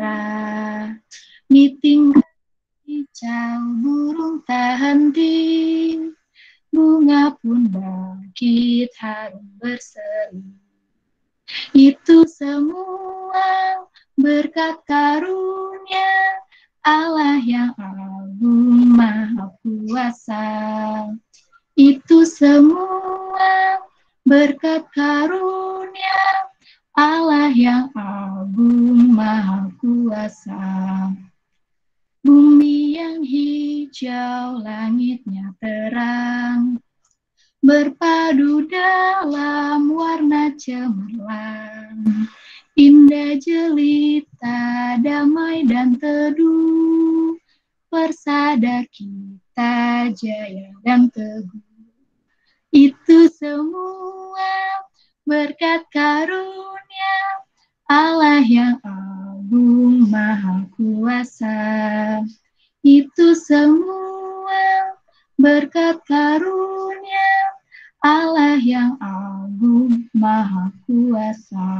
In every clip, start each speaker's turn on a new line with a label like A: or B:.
A: suara, meeting kicau burung tak henti, bunga pun bangkit harum berseri. Itu semua berkat karunia Allah yang agung maha kuasa. Itu semua berkat karunia Allah yang agung maha kuasa. Bumi yang hijau, langitnya terang, berpadu dalam warna cemerlang. Indah jelita, damai dan teduh, persada kita jaya dan teguh. Itu semua berkat karunia Allah yang agung maha kuasa. Itu semua berkat karunia Allah yang agung maha kuasa.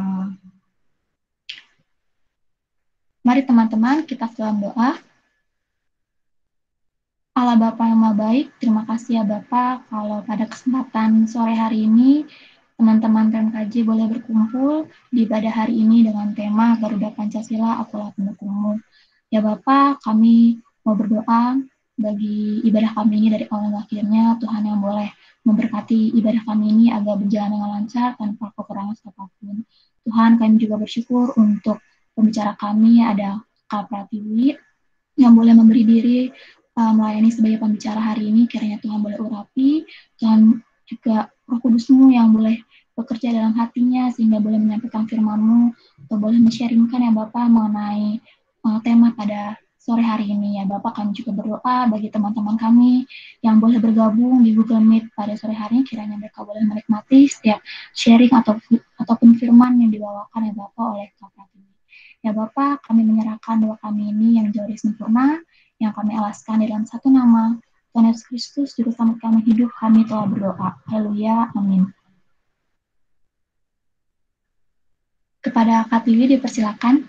A: Mari teman-teman kita dalam doa. Allah Bapa yang Maha Baik, terima kasih ya Bapak kalau pada kesempatan sore hari ini teman-teman PMKJ boleh berkumpul di ibadah hari ini dengan tema Garuda Pancasila, Akulah Pendukungmu. Ya Bapak, kami mau berdoa bagi ibadah kami ini dari awal hingga akhirnya, Tuhan yang boleh memberkati ibadah kami ini agar berjalan dengan lancar tanpa kekurangan apapun. Tuhan, kami juga bersyukur untuk pembicara kami ada Kak Pratiwi yang boleh memberi diri melayani sebagai pembicara hari ini. Kiranya Tuhan boleh urapi, Tuhan juga Roh Kudus-Mu yang boleh bekerja dalam hatinya sehingga boleh menyampaikan firman-Mu atau boleh men-sharingkan ya Bapak mengenai tema pada sore hari ini ya Bapak. Kami juga berdoa bagi teman-teman kami yang boleh bergabung di Google Meet pada sore hari ini, kiranya mereka boleh menikmati setiap sharing ataupun firman yang dibawakan ya Bapak oleh Kak Pratiwi. Ya Bapak, kami menyerahkan doa kami ini yang jauh dari sempurna, yang kami alaskan di dalam satu nama, Tuhan Yesus Kristus, Juru Selamat kami hidup, kami telah berdoa. Haleluya, amin. Kepada Kak Tiwi dipersilakan.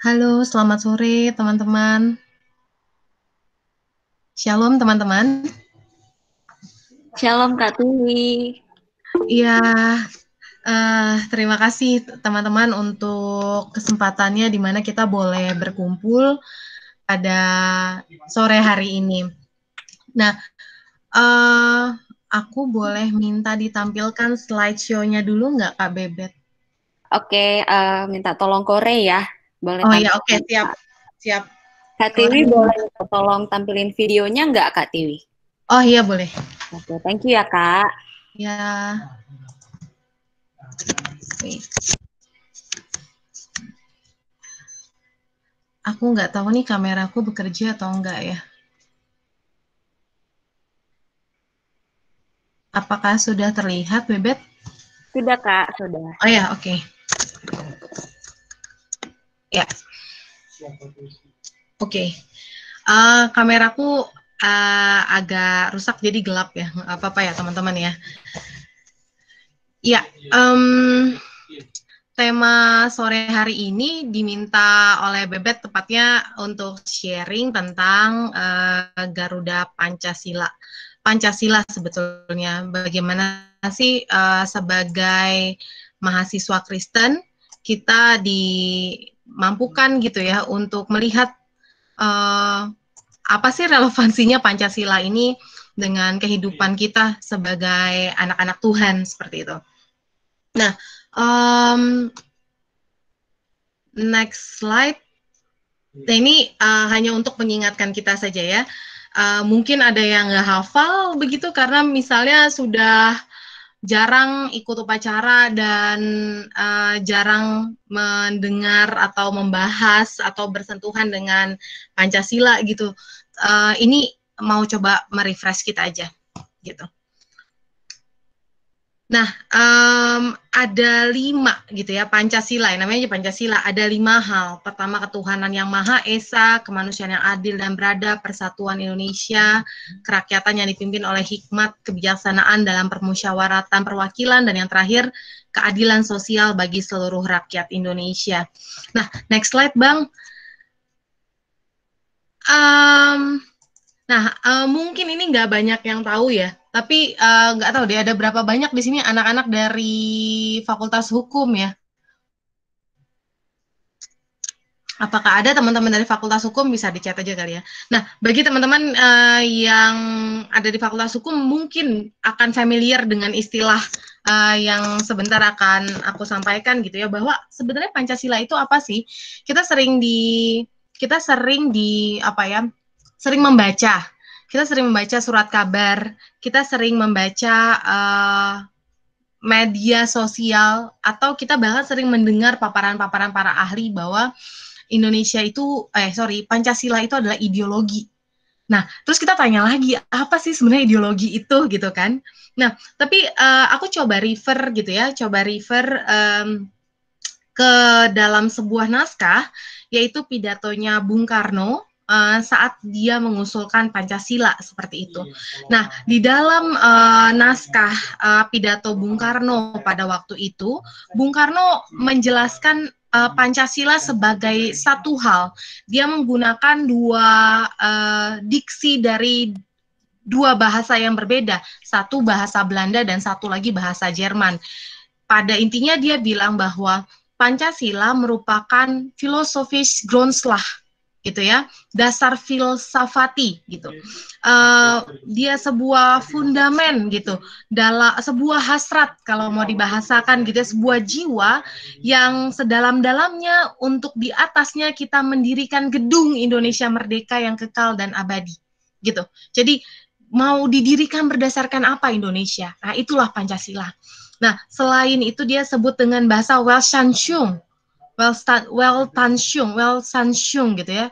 B: Halo, selamat sore teman-teman. Shalom teman-teman.
C: Shalom Kak Tiwi.
B: Iya, terima kasih teman-teman untuk kesempatannya di mana kita boleh berkumpul pada sore hari ini. Nah, aku boleh minta ditampilkan slideshow-nya dulu nggak Kak Bebet?
C: Oke, minta tolong Kore ya. Boleh
B: oh ya, oke, siap.
C: Kak Tiwi boleh tolong tampilin videonya nggak Kak Tiwi?
B: Oh iya boleh.
C: Oke, thank you ya Kak.
B: Ya. Aku nggak tahu nih kameraku bekerja atau enggak ya. Apakah sudah terlihat, Bebet?
C: Sudah Kak, sudah.
B: Oh ya, oke. Ya. Oke. Kameraku agak rusak jadi gelap ya. Nggak apa-apa ya teman-teman ya. Ya, tema sore hari ini diminta oleh Bebet tepatnya untuk sharing tentang Garuda Pancasila. Pancasila sebetulnya bagaimana sih sebagai mahasiswa Kristen kita dimampukan gitu ya untuk melihat apa sih relevansinya Pancasila ini dengan kehidupan kita sebagai anak-anak Tuhan seperti itu. Nah, next slide. Nah, ini hanya untuk mengingatkan kita saja ya. Mungkin ada yang nggak hafal begitu karena misalnya sudah jarang ikut upacara dan jarang mendengar atau membahas atau bersentuhan dengan Pancasila gitu. Ini mau coba merefresh kita aja gitu. Nah, ada 5 gitu ya, Pancasila, namanya aja Pancasila, ada 5 hal. Pertama, ketuhanan yang Maha Esa, kemanusiaan yang adil dan beradab, persatuan Indonesia, kerakyatan yang dipimpin oleh hikmat, kebijaksanaan dalam permusyawaratan perwakilan, dan yang terakhir, keadilan sosial bagi seluruh rakyat Indonesia. Nah, next slide, Bang. Mungkin ini nggak banyak yang tahu ya, tapi nggak tahu deh ada berapa banyak di sini anak-anak dari Fakultas Hukum ya. Apakah ada teman-teman dari Fakultas Hukum, bisa di-chat aja kali ya. Nah, bagi teman-teman yang ada di Fakultas Hukum mungkin akan familiar dengan istilah yang sebentar akan aku sampaikan gitu ya, bahwa sebenarnya Pancasila itu apa sih? Kita sering sering membaca surat kabar, kita sering membaca media sosial, atau kita bahkan sering mendengar paparan-paparan para ahli bahwa Pancasila itu adalah ideologi. Nah, terus kita tanya lagi, apa sih sebenarnya ideologi itu gitu kan? Nah, tapi aku coba refer ke dalam sebuah naskah, yaitu pidatonya Bung Karno saat dia mengusulkan Pancasila seperti itu. Nah, di dalam naskah pidato Bung Karno pada waktu itu, Bung Karno menjelaskan Pancasila sebagai satu hal. Dia menggunakan diksi dari 2 bahasa yang berbeda, satu bahasa Belanda dan satu lagi bahasa Jerman. Pada intinya dia bilang bahwa Pancasila merupakan filosofis Grundslag gitu ya, dasar filsafati gitu. Dia sebuah fundamen gitu, dalam sebuah hasrat kalau mau dibahasakan gitu ya, sebuah jiwa yang sedalam-dalamnya untuk di atasnya kita mendirikan gedung Indonesia merdeka yang kekal dan abadi gitu. Jadi mau didirikan berdasarkan apa Indonesia? Nah, itulah Pancasila. Nah, selain itu dia sebut dengan bahasa Weltanschauung gitu ya.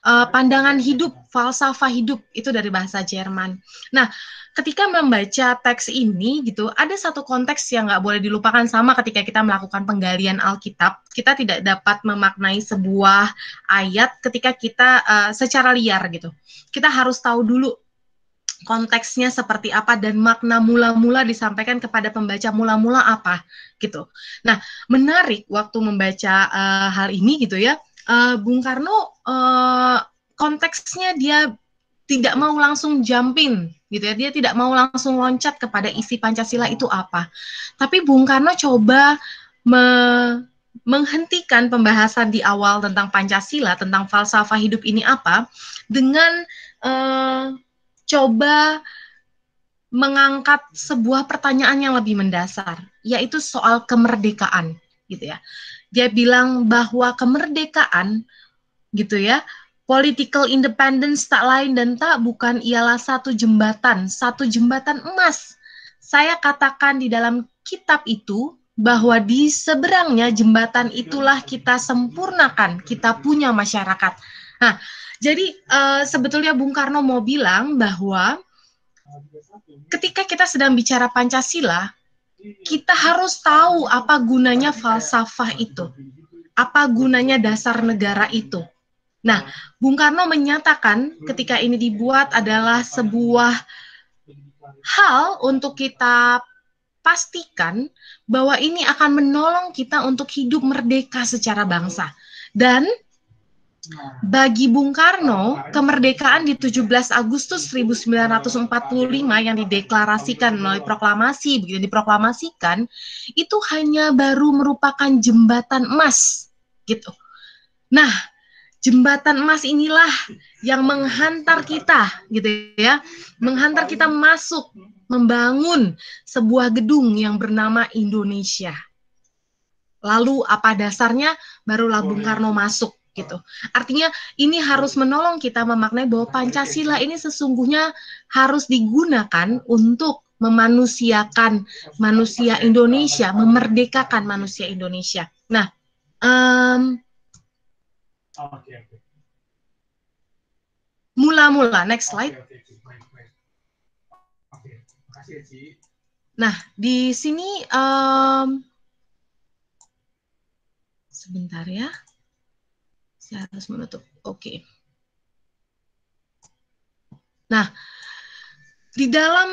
B: Pandangan hidup, falsafah hidup, itu dari bahasa Jerman. Nah, ketika membaca teks ini gitu, ada satu konteks yang nggak boleh dilupakan, sama ketika kita melakukan penggalian Alkitab, kita tidak dapat memaknai sebuah ayat ketika kita secara liar gitu. Kita harus tahu dulu konteksnya seperti apa dan makna mula-mula disampaikan kepada pembaca mula-mula apa gitu. Nah, menarik waktu membaca hal ini gitu ya, Bung Karno konteksnya dia tidak mau langsung jumping gitu ya, dia tidak mau langsung loncat kepada isi Pancasila itu apa. Tapi Bung Karno coba menghentikan pembahasan di awal tentang Pancasila, tentang falsafah hidup ini apa, dengan coba mengangkat sebuah pertanyaan yang lebih mendasar, yaitu soal kemerdekaan, gitu ya. Dia bilang bahwa kemerdekaan, gitu ya, political independence tak lain dan tak bukan ialah satu jembatan emas. Saya katakan di dalam kitab itu bahwa di seberangnya jembatan itulah kita sempurnakan, kita punya masyarakat. Nah, jadi sebetulnya Bung Karno mau bilang bahwa ketika kita sedang bicara Pancasila, kita harus tahu apa gunanya falsafah itu, apa gunanya dasar negara itu. Nah, Bung Karno menyatakan ketika ini dibuat adalah sebuah hal untuk kita pastikan bahwa ini akan menolong kita untuk hidup merdeka secara bangsa. Dan bagi Bung Karno, kemerdekaan di 17 Agustus 1945 yang dideklarasikan melalui proklamasi, begitu diproklamasikan, itu hanya baru merupakan jembatan emas, gitu. Nah, jembatan emas inilah yang menghantar kita, gitu ya, menghantar kita masuk, membangun sebuah gedung yang bernama Indonesia. Lalu apa dasarnya? Barulah Bung Karno masuk. Gitu. Artinya ini harus menolong kita memaknai bahwa Pancasila ini sesungguhnya harus digunakan untuk memanusiakan manusia Indonesia, memerdekakan manusia Indonesia. Nah, mula-mula, next slide. Nah, di sini sebentar ya, saya harus menutup. Oke. Nah, di dalam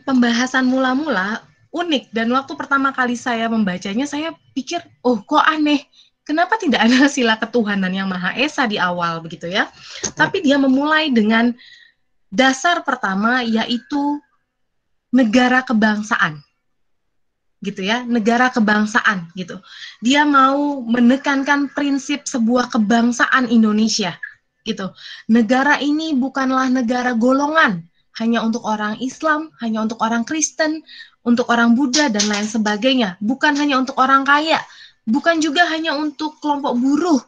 B: pembahasan mula-mula unik, dan waktu pertama kali saya membacanya saya pikir, oh kok aneh, kenapa tidak ada sila ketuhanan yang Maha Esa di awal begitu ya? Tapi dia memulai dengan dasar pertama, yaitu negara kebangsaan, gitu ya, negara kebangsaan gitu. Dia mau menekankan prinsip sebuah kebangsaan Indonesia gitu. Negara ini bukanlah negara golongan, hanya untuk orang Islam, hanya untuk orang Kristen, untuk orang Buddha dan lain sebagainya. Bukan hanya untuk orang kaya, bukan juga hanya untuk kelompok buruh,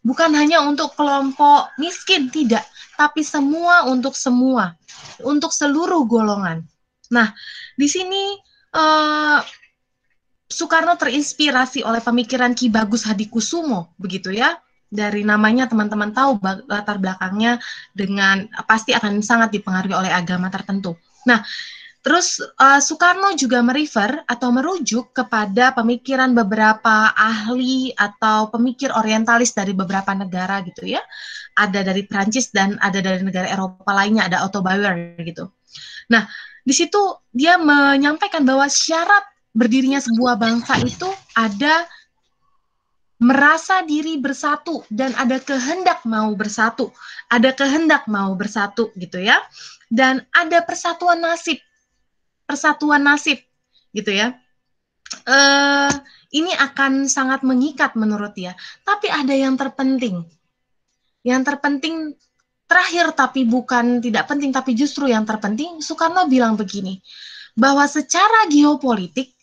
B: bukan hanya untuk kelompok miskin, tidak, tapi semua untuk seluruh golongan. Nah, di sini Soekarno terinspirasi oleh pemikiran Ki Bagus Hadikusumo, begitu ya. Dari namanya teman-teman tahu latar belakangnya dengan pasti akan sangat dipengaruhi oleh agama tertentu. Nah, terus Soekarno juga merefer atau merujuk kepada pemikiran beberapa ahli atau pemikir orientalis dari beberapa negara gitu ya. Ada dari Prancis dan ada dari negara Eropa lainnya, ada Otto Bauer gitu. Nah, di situ dia menyampaikan bahwa syarat berdirinya sebuah bangsa itu ada merasa diri bersatu dan ada kehendak mau bersatu, gitu ya, dan ada persatuan nasib gitu ya. Ini akan sangat mengikat menurut dia. Tapi ada yang terpenting terakhir, tapi bukan tidak penting, tapi justru yang terpenting. Soekarno bilang begini, bahwa secara geopolitik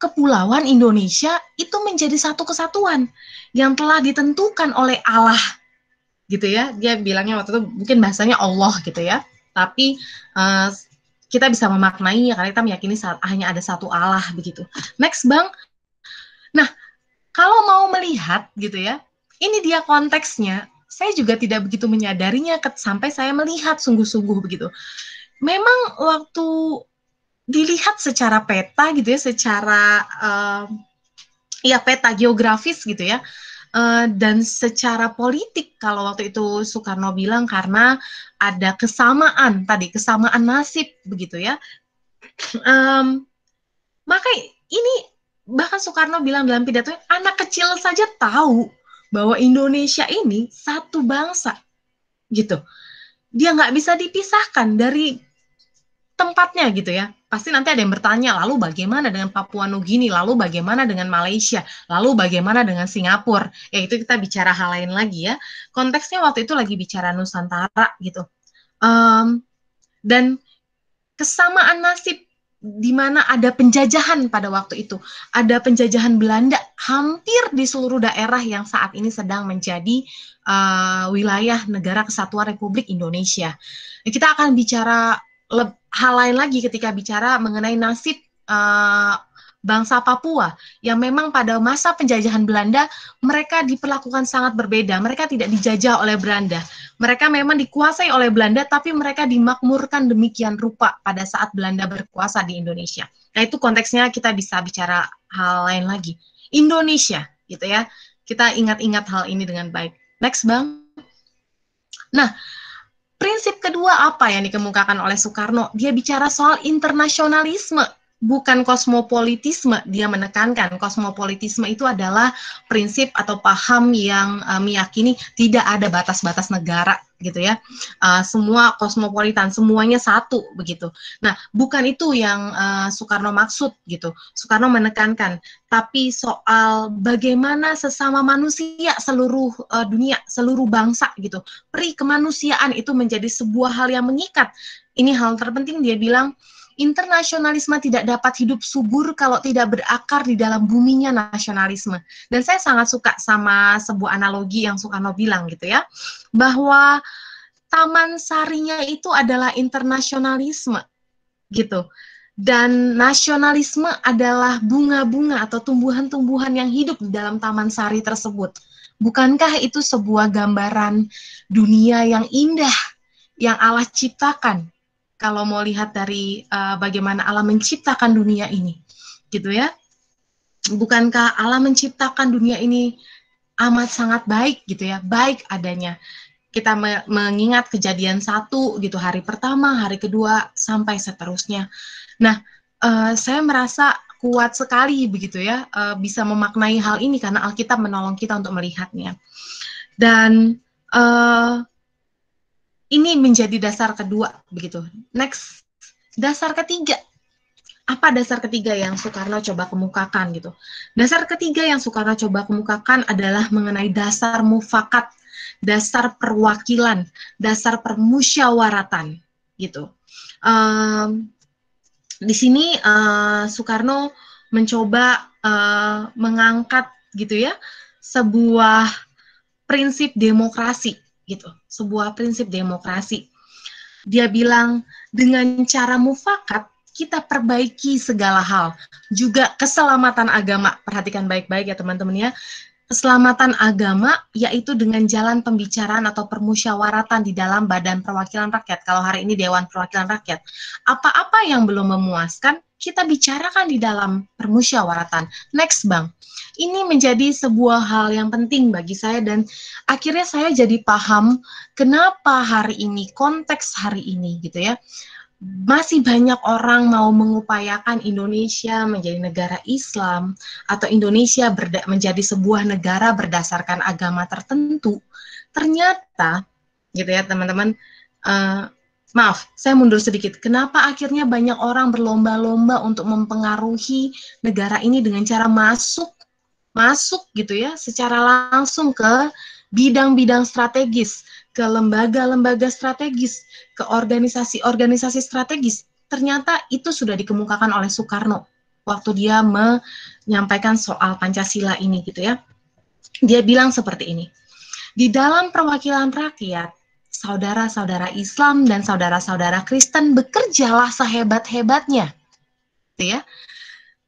B: Kepulauan Indonesia itu menjadi satu kesatuan yang telah ditentukan oleh Allah, gitu ya. Dia bilangnya waktu itu mungkin bahasanya Allah gitu ya. Tapi kita bisa memaknainya karena kita meyakini hanya ada satu Allah begitu. Next, Bang. Nah, kalau mau melihat gitu ya, ini dia konteksnya. Saya juga tidak begitu menyadarinya sampai saya melihat sungguh-sungguh begitu. Memang waktu dilihat secara peta gitu ya, secara peta geografis gitu ya, dan secara politik kalau waktu itu Soekarno bilang karena ada kesamaan nasib begitu ya. Maka ini bahkan Soekarno bilang dalam pidatonya, anak kecil saja tahu bahwa Indonesia ini satu bangsa gitu. Dia nggak bisa dipisahkan dari tempatnya gitu ya. Pasti nanti ada yang bertanya, lalu bagaimana dengan Papua Nugini, lalu bagaimana dengan Malaysia, lalu bagaimana dengan Singapura. Ya itu kita bicara hal lain lagi ya. Konteksnya waktu itu lagi bicara Nusantara gitu. Dan kesamaan nasib di mana ada penjajahan pada waktu itu. Ada penjajahan Belanda hampir di seluruh daerah yang saat ini sedang menjadi wilayah Negara Kesatuan Republik Indonesia. Kita akan bicara hal lain lagi ketika bicara mengenai nasib bangsa Papua yang memang pada masa penjajahan Belanda mereka diperlakukan sangat berbeda. Mereka tidak dijajah oleh Belanda. Mereka memang dikuasai oleh Belanda, tapi mereka dimakmurkan demikian rupa pada saat Belanda berkuasa di Indonesia. Nah, itu konteksnya kita bisa bicara hal lain lagi. Indonesia, gitu ya. Kita ingat-ingat hal ini dengan baik. Next, Bang. Nah, prinsip kedua apa yang dikemukakan oleh Soekarno? Dia bicara soal internasionalisme, bukan kosmopolitisme. Dia menekankan kosmopolitisme itu adalah prinsip atau paham yang meyakini tidak ada batas-batas negara gitu ya. Semua kosmopolitan, semuanya satu begitu. Nah, bukan itu yang Soekarno maksud gitu. Soekarno menekankan, tapi soal bagaimana sesama manusia seluruh dunia, seluruh bangsa gitu. Peri kemanusiaan itu menjadi sebuah hal yang mengikat. Ini hal terpenting, dia bilang, internasionalisme tidak dapat hidup subur kalau tidak berakar di dalam buminya nasionalisme. Dan saya sangat suka sama sebuah analogi yang Soekarno bilang gitu ya, bahwa taman sarinya itu adalah internasionalisme gitu. Dan nasionalisme adalah bunga-bunga atau tumbuhan-tumbuhan yang hidup di dalam taman sari tersebut. Bukankah itu sebuah gambaran dunia yang indah yang Allah ciptakan? kalau mau lihat dari bagaimana Allah menciptakan dunia ini, gitu ya. Bukankah Allah menciptakan dunia ini amat sangat baik gitu ya, baik adanya. Kita mengingat kejadian 1 gitu, hari pertama, hari kedua, sampai seterusnya. Nah, saya merasa kuat sekali begitu ya, bisa memaknai hal ini karena Alkitab menolong kita untuk melihatnya. Dan ini menjadi dasar kedua begitu. Next, dasar ketiga. Apa dasar ketiga yang Soekarno coba kemukakan gitu? Dasar ketiga yang Soekarno coba kemukakan adalah mengenai dasar mufakat, dasar perwakilan, dasar permusyawaratan gitu. Di sini Soekarno mencoba mengangkat gitu ya sebuah prinsip demokrasi gitu, sebuah prinsip demokrasi. Dia bilang dengan cara mufakat kita perbaiki segala hal, juga keselamatan agama. Perhatikan baik-baik ya teman-teman ya. Keselamatan agama yaitu dengan jalan pembicaraan atau permusyawaratan di dalam Badan Perwakilan Rakyat. Kalau hari ini Dewan Perwakilan Rakyat. Apa-apa yang belum memuaskan, kita bicarakan di dalam permusyawaratan. Next, Bang. Ini menjadi sebuah hal yang penting bagi saya dan akhirnya saya jadi paham kenapa hari ini, konteks hari ini gitu ya. Masih banyak orang mau mengupayakan Indonesia menjadi negara Islam atau Indonesia menjadi sebuah negara berdasarkan agama tertentu. Ternyata, gitu ya teman-teman, maaf, saya mundur sedikit. Kenapa akhirnya banyak orang berlomba-lomba untuk mempengaruhi negara ini dengan cara masuk gitu ya, secara langsung ke bidang-bidang strategis, ke lembaga-lembaga strategis, ke organisasi-organisasi strategis. Ternyata itu sudah dikemukakan oleh Soekarno waktu dia menyampaikan soal Pancasila ini gitu ya. Dia bilang seperti ini. Di dalam perwakilan rakyat, saudara-saudara Islam dan saudara-saudara Kristen bekerjalah sehebat-hebatnya. Gitu ya.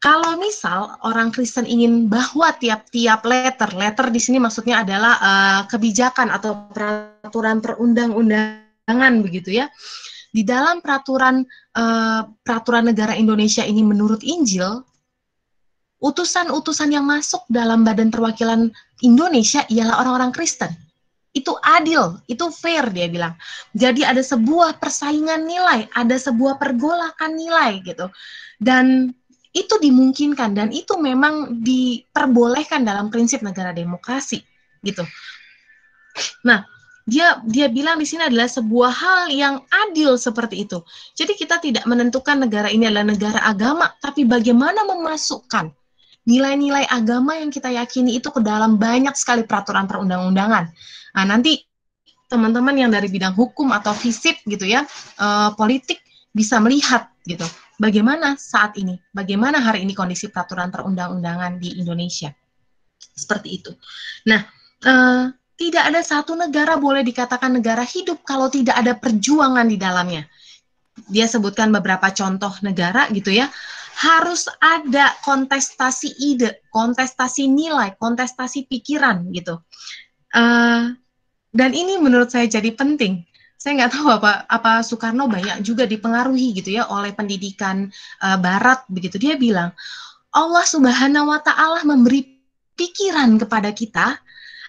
B: Kalau misal orang Kristen ingin bahwa tiap-tiap letter di sini maksudnya adalah kebijakan atau peraturan perundang-undangan begitu ya. Di dalam peraturan negara Indonesia ini menurut Injil, utusan-utusan yang masuk dalam Badan Perwakilan Indonesia ialah orang-orang Kristen. Itu adil, itu fair dia bilang. Jadi ada sebuah persaingan nilai, ada sebuah pergolakan nilai gitu. Dan itu dimungkinkan dan itu memang diperbolehkan dalam prinsip negara demokrasi gitu. Nah, dia bilang di sini adalah sebuah hal yang adil seperti itu. Jadi kita tidak menentukan negara ini adalah negara agama, tapi bagaimana memasukkan nilai-nilai agama yang kita yakini itu ke dalam banyak sekali peraturan perundang-undangan. Nah, nanti teman-teman yang dari bidang hukum atau FISIP gitu ya, politik bisa melihat gitu. Bagaimana saat ini, bagaimana hari ini kondisi peraturan perundang-undangan di Indonesia. Seperti itu. Nah, tidak ada satu negara boleh dikatakan negara hidup kalau tidak ada perjuangan di dalamnya. Dia sebutkan beberapa contoh negara gitu ya. Harus ada kontestasi ide, kontestasi nilai, kontestasi pikiran gitu. Dan ini menurut saya jadi penting. Saya nggak tahu apa Soekarno banyak juga dipengaruhi gitu ya oleh pendidikan Barat begitu. Dia bilang Allah Subhanahu Wa Taala memberi pikiran kepada kita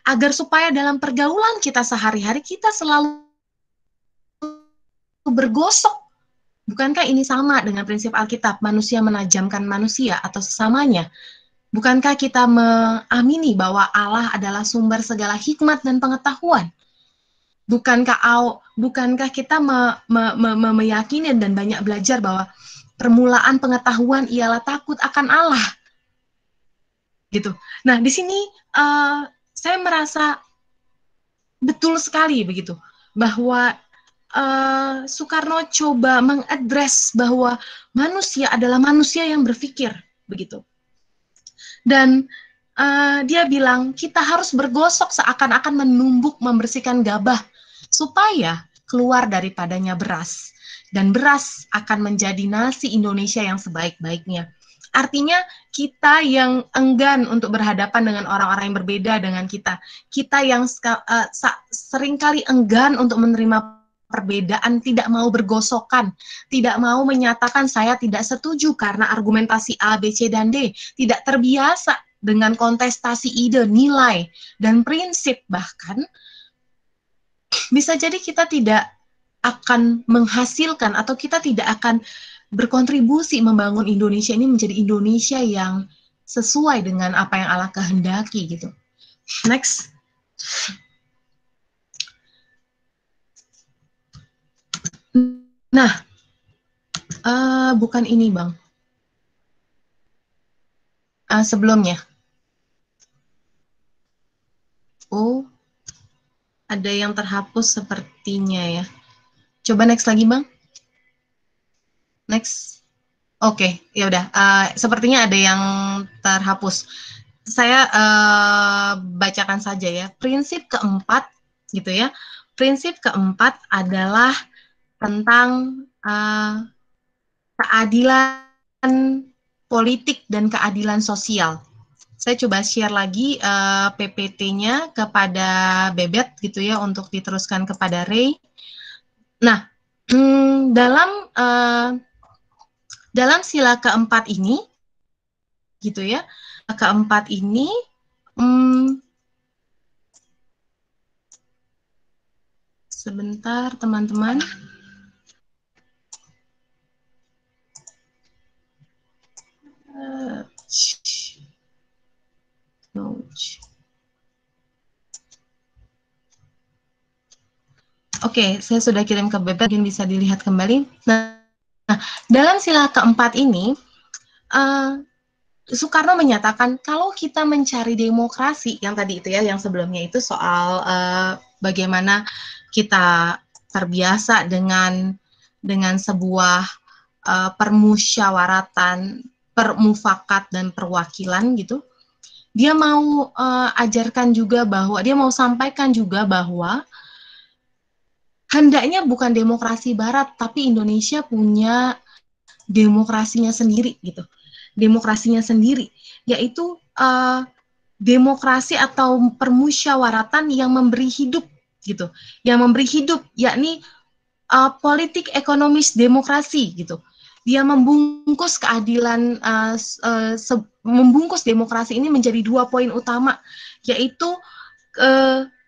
B: agar supaya dalam pergaulan kita sehari-hari kita selalu bergosok. Bukankah ini sama dengan prinsip Alkitab manusia menajamkan manusia atau sesamanya? Bukankah kita mengamini bahwa Allah adalah sumber segala hikmat dan pengetahuan? Bukankah kita meyakini dan banyak belajar bahwa permulaan pengetahuan ialah takut akan Allah? Gitu. Nah, di sini saya merasa betul sekali begitu bahwa Soekarno coba mengadres bahwa manusia adalah manusia yang berpikir begitu. Dan dia bilang kita harus bergosok seakan-akan menumbuk membersihkan gabah supaya keluar daripadanya beras. Dan beras akan menjadi nasi Indonesia yang sebaik-baiknya. Artinya kita yang enggan untuk berhadapan dengan orang-orang yang berbeda dengan kita. Kita yang seringkali enggan untuk menerima perbedaan, tidak mau bergosokan, tidak mau menyatakan saya tidak setuju karena argumentasi A, B, C, dan D, tidak terbiasa dengan kontestasi ide, nilai, dan prinsip bahkan, bisa jadi kita tidak akan menghasilkan atau kita tidak akan berkontribusi membangun Indonesia ini menjadi Indonesia yang sesuai dengan apa yang Allah kehendaki gitu. Next. Nah, bukan ini Bang. Sebelumnya. Oh, ada yang terhapus sepertinya ya. Coba next lagi Bang. Next. Oke, ya udah. Sepertinya ada yang terhapus. Saya bacakan saja ya. Prinsip keempat, gitu ya. Prinsip keempat adalah tentang keadilan politik dan keadilan sosial. Saya coba share lagi PPT-nya kepada Bebet gitu ya untuk diteruskan kepada Ray. Nah, dalam sila keempat ini, gitu ya, keempat ini, sebentar teman-teman. Oke, saya sudah kirim ke Bebet, mungkin bisa dilihat kembali. Nah, dalam sila keempat ini, Soekarno menyatakan kalau kita mencari demokrasi, yang tadi itu ya, yang sebelumnya itu soal bagaimana kita terbiasa dengan sebuah permusyawaratan, permufakat dan perwakilan gitu. Dia mau ajarkan juga bahwa, dia mau sampaikan juga bahwa hendaknya bukan demokrasi Barat, tapi Indonesia punya demokrasinya sendiri gitu. Demokrasinya sendiri, yaitu demokrasi atau permusyawaratan yang memberi hidup gitu. Yang memberi hidup, yakni politik ekonomis demokrasi gitu. Dia membungkus keadilan, membungkus demokrasi ini menjadi 2 poin utama, yaitu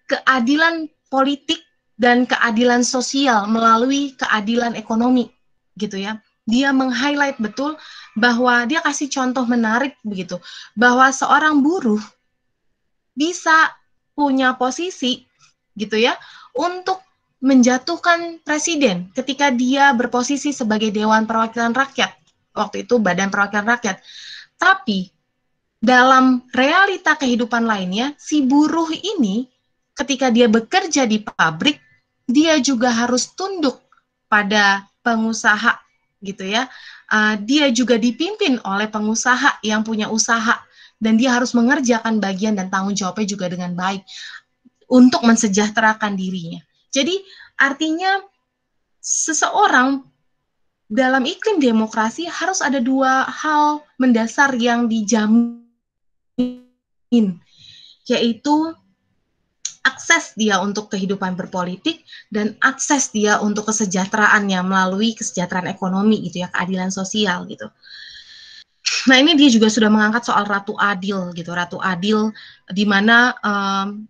B: keadilan politik dan keadilan sosial melalui keadilan ekonomi, gitu ya. Dia meng-highlight betul bahwa dia kasih contoh menarik begitu, bahwa seorang buruh bisa punya posisi, gitu ya, untuk menjatuhkan presiden ketika dia berposisi sebagai Dewan Perwakilan Rakyat, waktu itu Badan Perwakilan Rakyat. Tapi dalam realita kehidupan lainnya, si buruh ini ketika dia bekerja di pabrik, dia juga harus tunduk pada pengusaha gitu ya. Dia juga dipimpin oleh pengusaha yang punya usaha, dan dia harus mengerjakan bagian dan tanggung jawabnya juga dengan baik untuk mensejahterakan dirinya. Jadi artinya seseorang dalam iklim demokrasi harus ada 2 hal mendasar yang dijamin, yaitu akses dia untuk kehidupan berpolitik dan akses dia untuk kesejahteraannya melalui kesejahteraan ekonomi gitu ya, keadilan sosial gitu. Nah, ini dia juga sudah mengangkat soal Ratu Adil gitu, Ratu Adil, di mana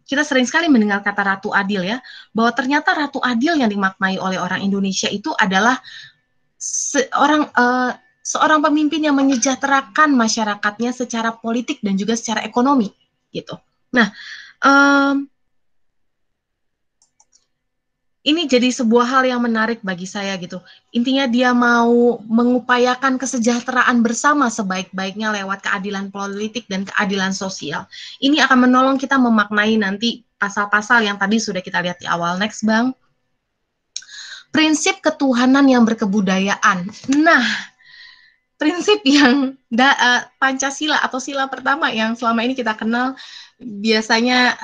B: kita sering sekali mendengar kata Ratu Adil ya, bahwa ternyata Ratu Adil yang dimaknai oleh orang Indonesia itu adalah seorang pemimpin yang menyejahterakan masyarakatnya secara politik dan juga secara ekonomi gitu. Nah, ini jadi sebuah hal yang menarik bagi saya gitu. Intinya dia mau mengupayakan kesejahteraan bersama sebaik-baiknya lewat keadilan politik dan keadilan sosial. Ini akan menolong kita memaknai nanti pasal-pasal yang tadi sudah kita lihat di awal. Next, Bang. Prinsip ketuhanan yang berkebudayaan. Nah, prinsip yang Pancasila atau sila pertama yang selama ini kita kenal biasanya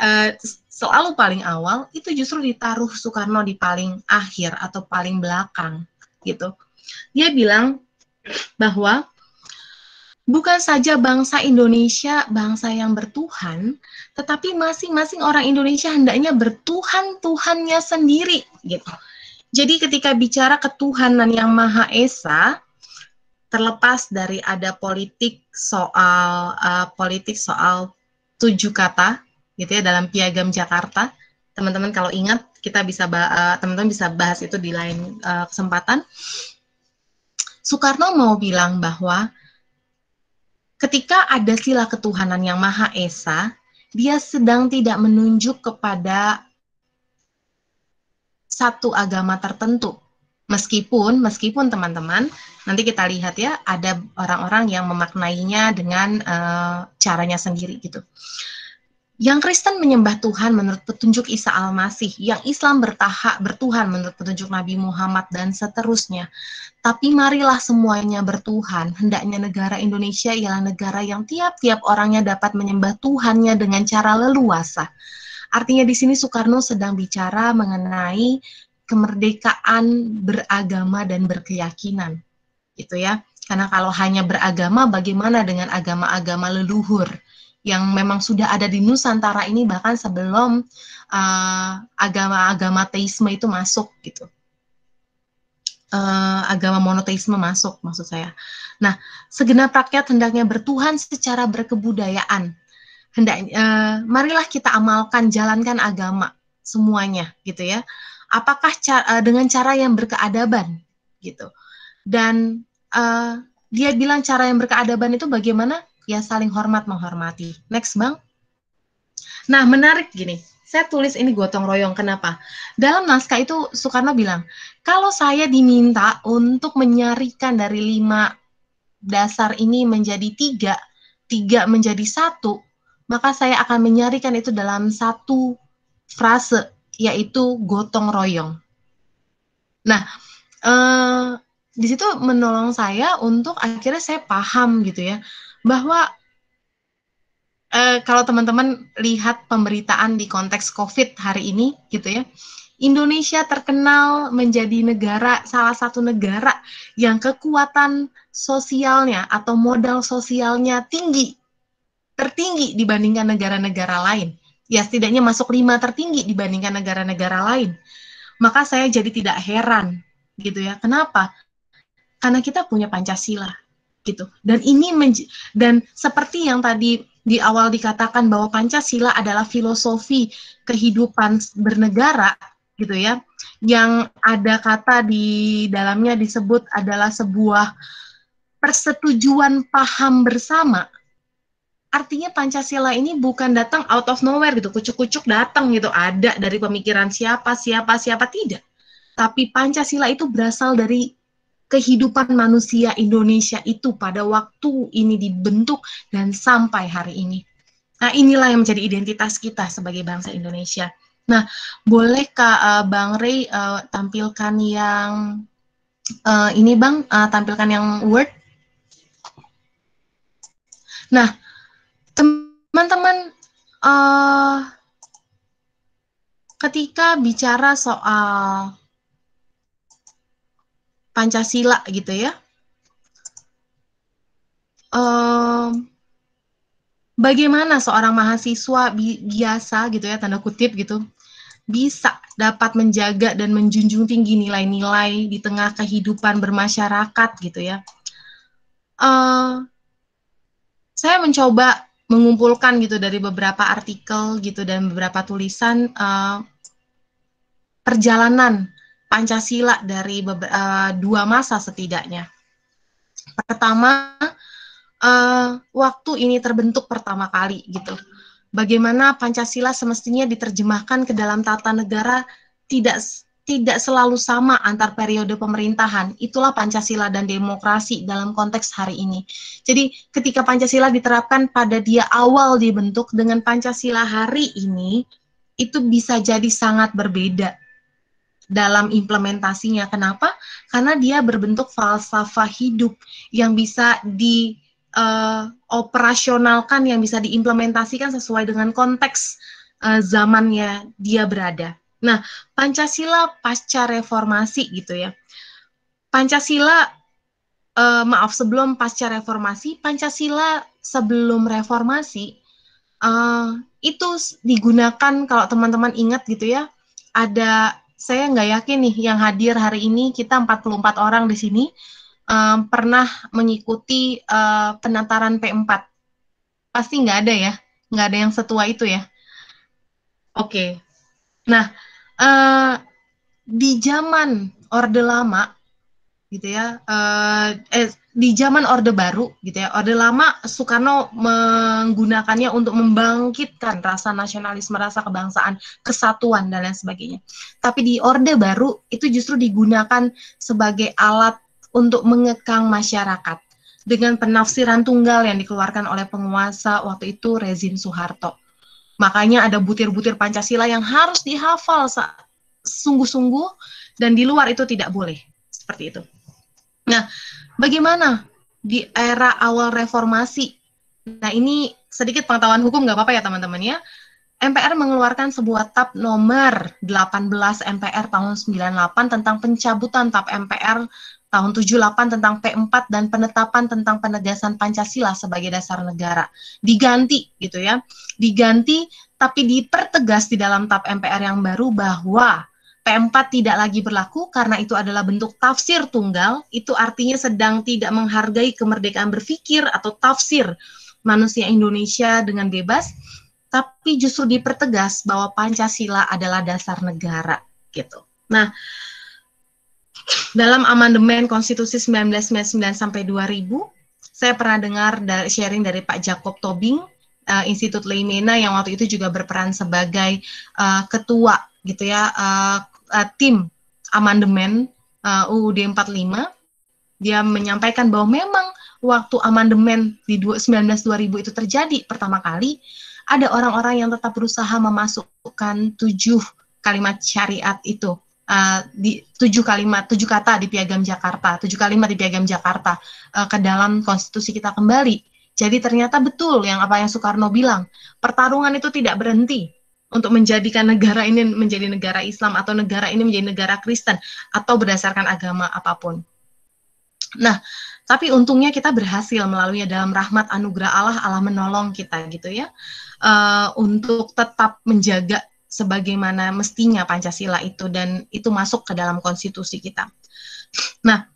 B: selalu paling awal, itu justru ditaruh Soekarno di paling akhir atau paling belakang gitu. Dia bilang bahwa bukan saja bangsa Indonesia bangsa yang bertuhan, tetapi masing-masing orang Indonesia hendaknya bertuhan Tuhannya sendiri gitu. Jadi ketika bicara ketuhanan yang Maha Esa, terlepas dari ada politik soal 7 kata gitu ya dalam Piagam Jakarta, teman-teman kalau ingat kita bisa teman-teman bisa bahas itu di lain kesempatan. Soekarno mau bilang bahwa ketika ada sila ketuhanan yang Maha Esa, dia sedang tidak menunjuk kepada satu agama tertentu. Meskipun teman-teman, nanti kita lihat ya, ada orang-orang yang memaknainya dengan caranya sendiri gitu. Yang Kristen menyembah Tuhan menurut petunjuk Isa Al-Masih, yang Islam bertuhan menurut petunjuk Nabi Muhammad, dan seterusnya. Tapi marilah semuanya bertuhan, hendaknya negara Indonesia ialah negara yang tiap-tiap orangnya dapat menyembah Tuhannya dengan cara leluasa. Artinya di sini Soekarno sedang bicara mengenai kemerdekaan beragama dan berkeyakinan, gitu ya. Karena kalau hanya beragama, bagaimana dengan agama-agama leluhur yang memang sudah ada di Nusantara ini bahkan sebelum agama-agama teisme itu masuk, gitu. Agama monoteisme masuk, maksud saya. Nah, segenap rakyat hendaknya bertuhan secara berkebudayaan. Marilah kita amalkan, jalankan agama semuanya, gitu ya. Apakah dengan cara yang berkeadaban, gitu. Dan dia bilang cara yang berkeadaban itu bagaimana? Ya saling hormat menghormati. Next, Bang. Nah, menarik gini. Saya tulis ini gotong royong. Kenapa? Dalam naskah itu Soekarno bilang, kalau saya diminta untuk menyarikan dari 5 dasar ini menjadi 3 menjadi 1, maka saya akan menyarikan itu dalam satu frase, yaitu gotong royong. Nah, di situ menolong saya untuk akhirnya saya paham gitu ya, bahwa kalau teman-teman lihat pemberitaan di konteks COVID hari ini gitu ya, Indonesia terkenal menjadi salah satu negara yang kekuatan sosialnya atau modal sosialnya tertinggi dibandingkan negara-negara lain. Ya setidaknya masuk 5 tertinggi dibandingkan negara-negara lain. Maka saya jadi tidak heran gitu ya. Kenapa? Karena kita punya Pancasila gitu. Dan seperti yang tadi di awal dikatakan bahwa Pancasila adalah filosofi kehidupan bernegara gitu ya. Yang ada kata di dalamnya disebut adalah sebuah persetujuan paham bersama. Artinya Pancasila ini bukan datang out of nowhere gitu, kucuk-kucuk datang gitu, ada dari pemikiran siapa, tidak. Tapi Pancasila itu berasal dari kehidupan manusia Indonesia itu pada waktu ini dibentuk dan sampai hari ini. Nah, inilah yang menjadi identitas kita sebagai bangsa Indonesia. Nah, boleh Bang Ray tampilkan yang ini Bang, tampilkan yang Word. Nah, teman-teman, ketika bicara soal Pancasila gitu ya, bagaimana seorang mahasiswa biasa gitu ya, tanda kutip gitu, bisa dapat menjaga dan menjunjung tinggi nilai-nilai di tengah kehidupan bermasyarakat gitu ya. Saya mencoba mengumpulkan gitu dari beberapa artikel gitu dan beberapa tulisan perjalanan Pancasila dari 2 masa setidaknya. Pertama, waktu ini terbentuk pertama kali gitu. Bagaimana Pancasila semestinya diterjemahkan ke dalam tata negara tidak selalu sama antar periode pemerintahan. Itulah Pancasila dan demokrasi dalam konteks hari ini. Jadi ketika Pancasila diterapkan pada dia awal dibentuk dengan Pancasila hari ini, itu bisa jadi sangat berbeda dalam implementasinya. Kenapa? Karena dia berbentuk falsafah hidup yang bisa operasionalkan, yang bisa diimplementasikan sesuai dengan konteks zamannya dia berada. Nah, Pancasila pasca reformasi gitu ya. Pancasila, sebelum pasca reformasi, Pancasila sebelum reformasi, itu digunakan, kalau teman-teman ingat gitu ya, ada saya nggak yakin nih yang hadir hari ini, kita 44 orang di sini, pernah mengikuti penataran P4. Pasti nggak ada ya, nggak ada yang setua itu ya. Oke. Nah, di zaman Orde Lama, gitu ya, di zaman Orde Baru, gitu ya, Orde Lama Soekarno menggunakannya untuk membangkitkan rasa nasionalisme, rasa kebangsaan, kesatuan dan lain sebagainya. Tapi di Orde Baru itu justru digunakan sebagai alat untuk mengekang masyarakat dengan penafsiran tunggal yang dikeluarkan oleh penguasa waktu itu rezim Soeharto. Makanya ada butir-butir Pancasila yang harus dihafal sungguh-sungguh dan di luar itu tidak boleh. Seperti itu. Nah, bagaimana di era awal reformasi? Nah, ini sedikit pengetahuan hukum, nggak apa-apa ya teman-teman ya. MPR mengeluarkan sebuah TAP nomor 18 MPR tahun 98 tentang pencabutan TAP MPR tahun 78 tentang P4 dan penetapan tentang penegasan Pancasila sebagai dasar negara. Diganti gitu ya. Diganti tapi dipertegas di dalam TAP MPR yang baru bahwa P4 tidak lagi berlaku karena itu adalah bentuk tafsir tunggal, itu artinya sedang tidak menghargai kemerdekaan berpikir atau tafsir manusia Indonesia dengan bebas, tapi justru dipertegas bahwa Pancasila adalah dasar negara, gitu. Nah, dalam amandemen Konstitusi 1999 sampai 2000, saya pernah dengar sharing dari Pak Jacob Tobing, Institut Leimena yang waktu itu juga berperan sebagai ketua gitu ya, tim amandemen UUD 45, dia menyampaikan bahwa memang waktu amandemen di 19-2000 itu terjadi pertama kali, ada orang-orang yang tetap berusaha memasukkan 7 kalimat syariat itu, di 7 kata di Piagam Jakarta, 7 kalimat di Piagam Jakarta ke dalam konstitusi kita kembali. Jadi ternyata betul yang apa yang Soekarno bilang, pertarungan itu tidak berhenti untuk menjadikan negara ini menjadi negara Islam atau negara ini menjadi negara Kristen atau berdasarkan agama apapun. Nah, tapi untungnya kita berhasil melalui dalam rahmat anugerah Allah, Allah menolong kita gitu ya, untuk tetap menjaga sebagaimana mestinya Pancasila itu dan itu masuk ke dalam konstitusi kita. Nah,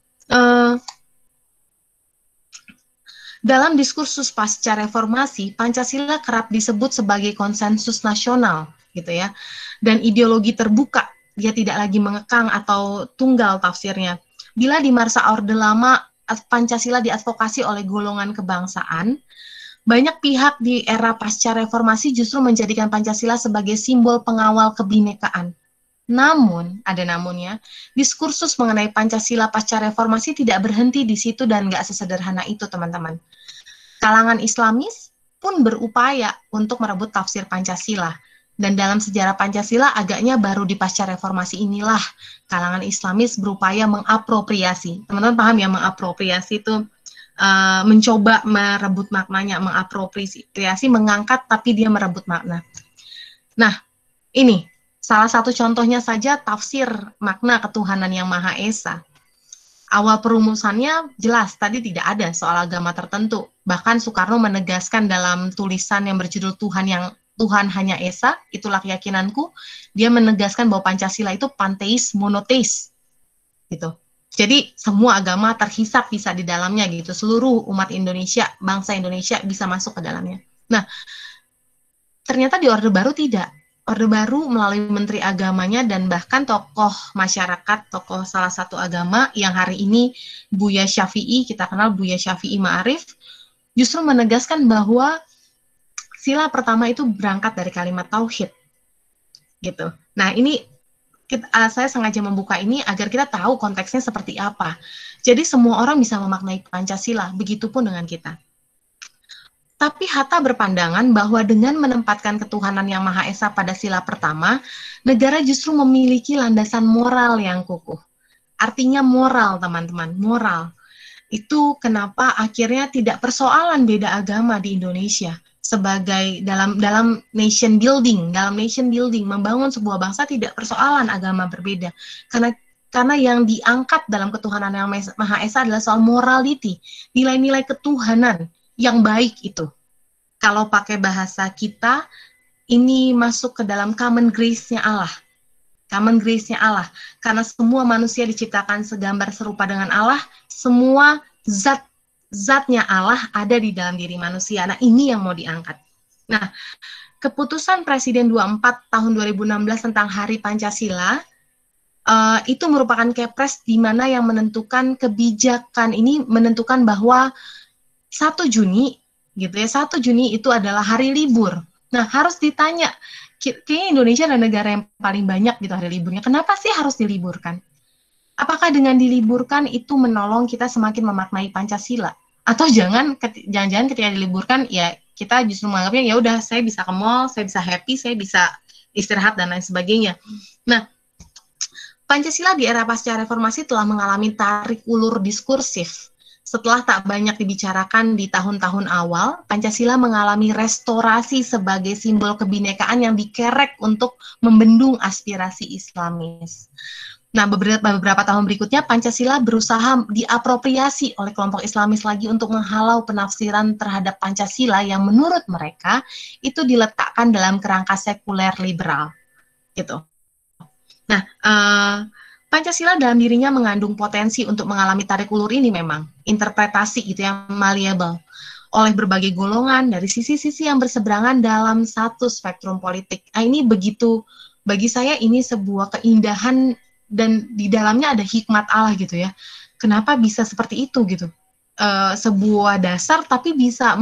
B: dalam diskursus pasca reformasi, Pancasila kerap disebut sebagai konsensus nasional, gitu ya. Dan ideologi terbuka, dia tidak lagi mengekang atau tunggal tafsirnya. Bila di masa Orde Lama, Pancasila diadvokasi oleh golongan kebangsaan, banyak pihak di era pasca reformasi justru menjadikan Pancasila sebagai simbol pengawal kebinekaan. Namun, ada namunnya, diskursus mengenai Pancasila pasca reformasi tidak berhenti di situ dan nggak sesederhana itu, teman-teman. Kalangan Islamis pun berupaya untuk merebut tafsir Pancasila. Dan dalam sejarah Pancasila, agaknya baru di pasca reformasi inilah kalangan Islamis berupaya mengapropriasi. Teman-teman paham ya, mengapropriasi itu mencoba merebut maknanya, mengapropriasi, mengangkat tapi dia merebut makna. Nah, ini salah satu contohnya saja tafsir makna ketuhanan yang Maha Esa. Awal perumusannya jelas, tadi tidak ada soal agama tertentu. Bahkan Soekarno menegaskan dalam tulisan yang berjudul Tuhan hanya Esa, itulah keyakinanku, dia menegaskan bahwa Pancasila itu panteis, monoteis. Gitu. Jadi semua agama terhisap bisa di dalamnya gitu. Seluruh umat Indonesia, bangsa Indonesia bisa masuk ke dalamnya. Nah, ternyata di Orde Baru tidak. Orde Baru melalui Menteri Agamanya dan bahkan tokoh masyarakat, tokoh salah satu agama yang hari ini Buya Syafi'i, kita kenal Buya Syafi'i Ma'arif, justru menegaskan bahwa sila pertama itu berangkat dari kalimat tauhid. Gitu. Nah, ini saya sengaja membuka ini agar kita tahu konteksnya seperti apa. Jadi semua orang bisa memaknai Pancasila, begitupun dengan kita. Tapi Hatta berpandangan bahwa dengan menempatkan ketuhanan yang Maha Esa pada sila pertama, negara justru memiliki landasan moral yang kukuh. Artinya moral, teman-teman, moral. Itu kenapa akhirnya tidak persoalan beda agama di Indonesia. Sebagai dalam nation building, membangun sebuah bangsa tidak persoalan agama berbeda. Karena yang diangkat dalam ketuhanan yang Maha Esa adalah soal morality, nilai-nilai ketuhanan yang baik itu. Kalau pakai bahasa kita, ini masuk ke dalam common grace-nya Allah. common grace-nya Allah. Karena semua manusia diciptakan segambar serupa dengan Allah, semua zatnya Allah ada di dalam diri manusia. Nah, ini yang mau diangkat. Nah, keputusan Presiden 24 tahun 2016 tentang Hari Pancasila itu merupakan kepres di mana yang menentukan kebijakan ini, menentukan bahwa 1 Juni gitu ya, 1 Juni itu adalah hari libur. Nah, harus ditanya, kayaknya Indonesia adalah negara yang paling banyak gitu hari liburnya. Kenapa sih harus diliburkan? Apakah dengan diliburkan itu menolong kita semakin memaknai Pancasila? Atau jangan-jangan ketika diliburkan ya kita justru menganggapnya ya udah, saya bisa ke mall, saya bisa happy, saya bisa istirahat dan lain sebagainya. Nah, Pancasila di era pasca reformasi telah mengalami tarik ulur diskursif. Setelah tak banyak dibicarakan di tahun-tahun awal, Pancasila mengalami restorasi sebagai simbol kebinekaan yang dikerek untuk membendung aspirasi Islamis. Nah, beberapa tahun berikutnya, Pancasila berusaha diapropriasi oleh kelompok Islamis lagi untuk menghalau penafsiran terhadap Pancasila yang menurut mereka itu diletakkan dalam kerangka sekuler liberal. Gitu. Nah, Pancasila dalam dirinya mengandung potensi untuk mengalami tarik ulur ini memang, interpretasi gitu yang malleable oleh berbagai golongan dari sisi-sisi yang berseberangan dalam satu spektrum politik. Nah, ini begitu, bagi saya ini sebuah keindahan dan di dalamnya ada hikmat Allah gitu ya. Kenapa bisa seperti itu gitu? Sebuah dasar tapi bisa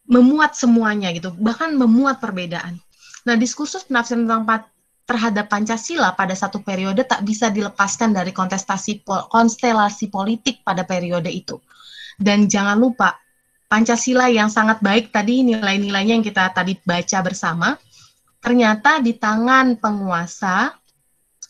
B: memuat semuanya gitu, bahkan memuat perbedaan. Nah, diskursus penafsiran tentang terhadap Pancasila pada satu periode tak bisa dilepaskan dari konstelasi politik pada periode itu. Dan jangan lupa, Pancasila yang sangat baik tadi, nilai-nilainya yang kita tadi baca bersama, ternyata di tangan penguasa,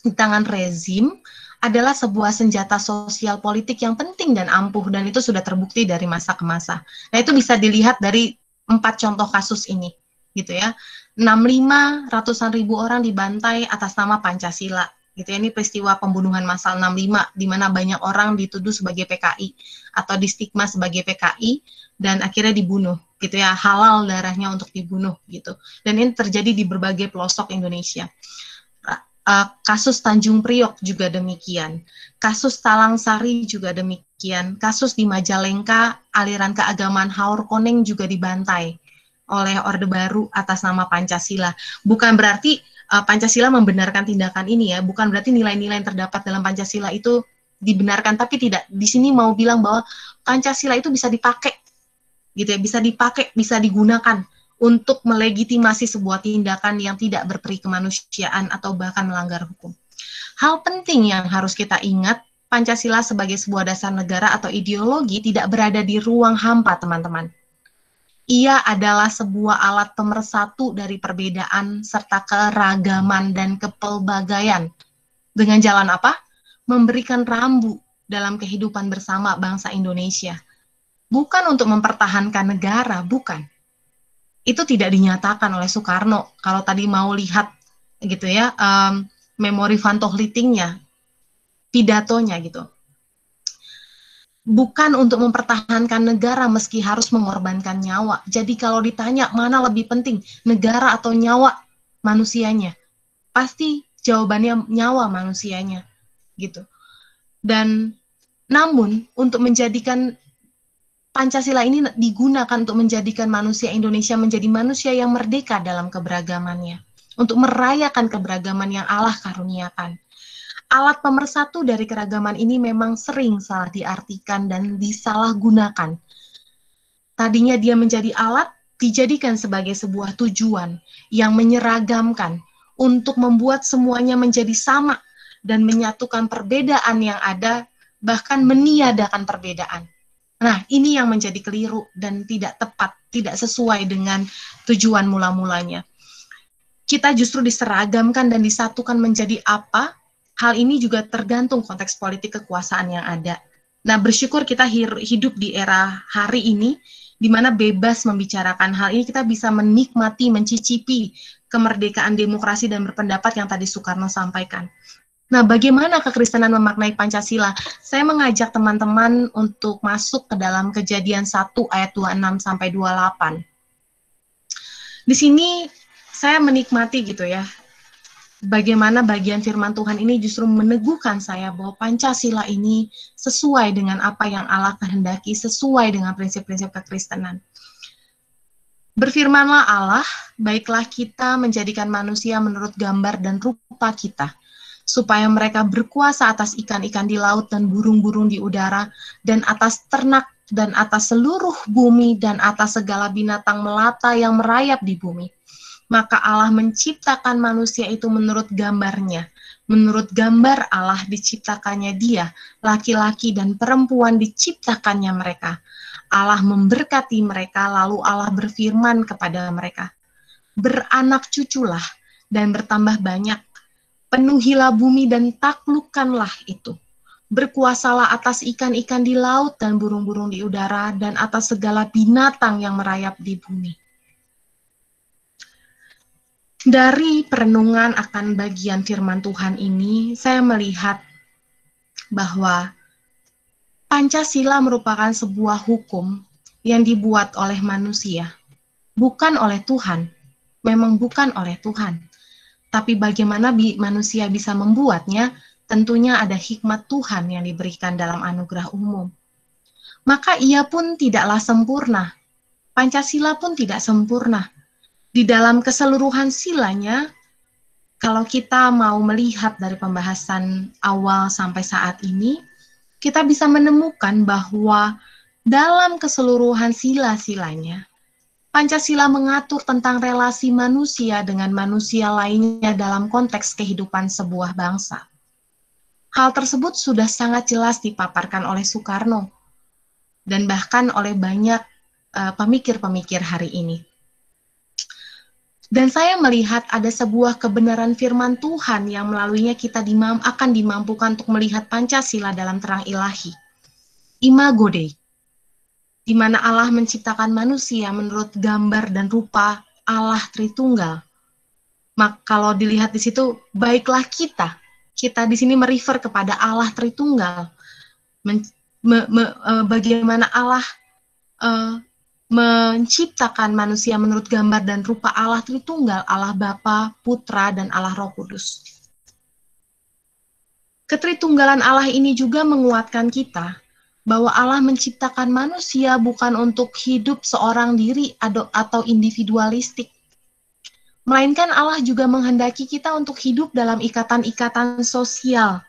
B: di tangan rezim, adalah sebuah senjata sosial politik yang penting dan ampuh, dan itu sudah terbukti dari masa ke masa. Nah, itu bisa dilihat dari 4 contoh kasus ini, gitu ya. 65, ratusan ribu orang dibantai atas nama Pancasila. Gitu ya, ini peristiwa pembunuhan massal 65, di mana banyak orang dituduh sebagai PKI atau distigma sebagai PKI dan akhirnya dibunuh. Gitu ya, halal darahnya untuk dibunuh gitu. Dan ini terjadi di berbagai pelosok Indonesia. Kasus Tanjung Priok juga demikian. Kasus Talang Sari juga demikian. Kasus di Majalengka, aliran keagamaan Haur Koneng juga dibantai oleh Orde Baru atas nama Pancasila. Bukan berarti Pancasila membenarkan tindakan ini ya, bukan berarti nilai-nilai yang terdapat dalam Pancasila itu dibenarkan, tapi tidak. Di sini mau bilang bahwa Pancasila itu bisa dipakai, gitu ya, bisa dipakai, bisa digunakan untuk melegitimasi sebuah tindakan yang tidak berperi kemanusiaan atau bahkan melanggar hukum. Hal penting yang harus kita ingat, Pancasila sebagai sebuah dasar negara atau ideologi tidak berada di ruang hampa, teman-teman. Ia adalah sebuah alat pemersatu dari perbedaan serta keragaman dan kepelbagaian. Dengan jalan apa? Memberikan rambu dalam kehidupan bersama bangsa Indonesia. Bukan untuk mempertahankan negara, bukan. Itu tidak dinyatakan oleh Soekarno. Kalau tadi mau lihat gitu ya, memori Van Toglitingnya, pidatonya gitu. Bukan untuk mempertahankan negara meski harus mengorbankan nyawa. Jadi kalau ditanya mana lebih penting, negara atau nyawa manusianya, pasti jawabannya nyawa manusianya, gitu. Dan namun untuk menjadikan Pancasila ini digunakan untuk menjadikan manusia Indonesia menjadi manusia yang merdeka dalam keberagamannya, untuk merayakan keberagaman yang Allah karuniakan. Alat pemersatu dari keragaman ini memang sering salah diartikan dan disalahgunakan. Tadinya dia menjadi alat, dijadikan sebagai sebuah tujuan yang menyeragamkan untuk membuat semuanya menjadi sama dan menyatukan perbedaan yang ada, bahkan meniadakan perbedaan. Nah, ini yang menjadi keliru dan tidak tepat, tidak sesuai dengan tujuan mula-mulanya. Kita justru diseragamkan dan disatukan menjadi apa? Hal ini juga tergantung konteks politik kekuasaan yang ada. Nah, bersyukur kita hidup di era hari ini, di mana bebas membicarakan hal ini, kita bisa menikmati, mencicipi kemerdekaan demokrasi dan berpendapat yang tadi Soekarno sampaikan. Nah, bagaimana kekristenan memaknai Pancasila? Saya mengajak teman-teman untuk masuk ke dalam Kejadian 1 ayat 26 sampai 28. Di sini saya menikmati gitu ya, bagaimana bagian firman Tuhan ini justru meneguhkan saya bahwa Pancasila ini sesuai dengan apa yang Allah kehendaki, sesuai dengan prinsip-prinsip kekristenan. Berfirmanlah Allah, baiklah kita menjadikan manusia menurut gambar dan rupa kita, supaya mereka berkuasa atas ikan-ikan di laut dan burung-burung di udara, dan atas ternak, dan atas seluruh bumi, dan atas segala binatang melata yang merayap di bumi. Maka Allah menciptakan manusia itu menurut gambarnya. Menurut gambar Allah diciptakannya dia, laki-laki dan perempuan diciptakannya mereka. Allah memberkati mereka, lalu Allah berfirman kepada mereka, beranak cuculah dan bertambah banyak, penuhilah bumi dan taklukkanlah itu. Berkuasalah atas ikan-ikan di laut dan burung-burung di udara dan atas segala binatang yang merayap di bumi. Dari perenungan akan bagian firman Tuhan ini, saya melihat bahwa Pancasila merupakan sebuah hukum yang dibuat oleh manusia, bukan oleh Tuhan. Memang bukan oleh Tuhan. Tapi bagaimana manusia bisa membuatnya, tentunya ada hikmat Tuhan yang diberikan dalam anugerah umum. Maka ia pun tidaklah sempurna. Pancasila pun tidak sempurna. Di dalam keseluruhan silanya, kalau kita mau melihat dari pembahasan awal sampai saat ini, kita bisa menemukan bahwa dalam keseluruhan sila-silanya, Pancasila mengatur tentang relasi manusia dengan manusia lainnya dalam konteks kehidupan sebuah bangsa. Hal tersebut sudah sangat jelas dipaparkan oleh Soekarno dan bahkan oleh banyak pemikir-pemikir hari ini. Dan saya melihat ada sebuah kebenaran firman Tuhan yang melaluinya kita akan dimampukan untuk melihat Pancasila dalam terang ilahi. Imago Dei, di mana Allah menciptakan manusia menurut gambar dan rupa Allah Tritunggal. Maka kalau dilihat di situ, baiklah kita di sini merefer kepada Allah Tritunggal. Bagaimana Allah menciptakan manusia menurut gambar dan rupa Allah Tritunggal, Allah Bapa, Putra, dan Allah Roh Kudus. Ketritunggalan Allah ini juga menguatkan kita bahwa Allah menciptakan manusia bukan untuk hidup seorang diri atau individualistik, melainkan Allah juga menghendaki kita untuk hidup dalam ikatan-ikatan sosial.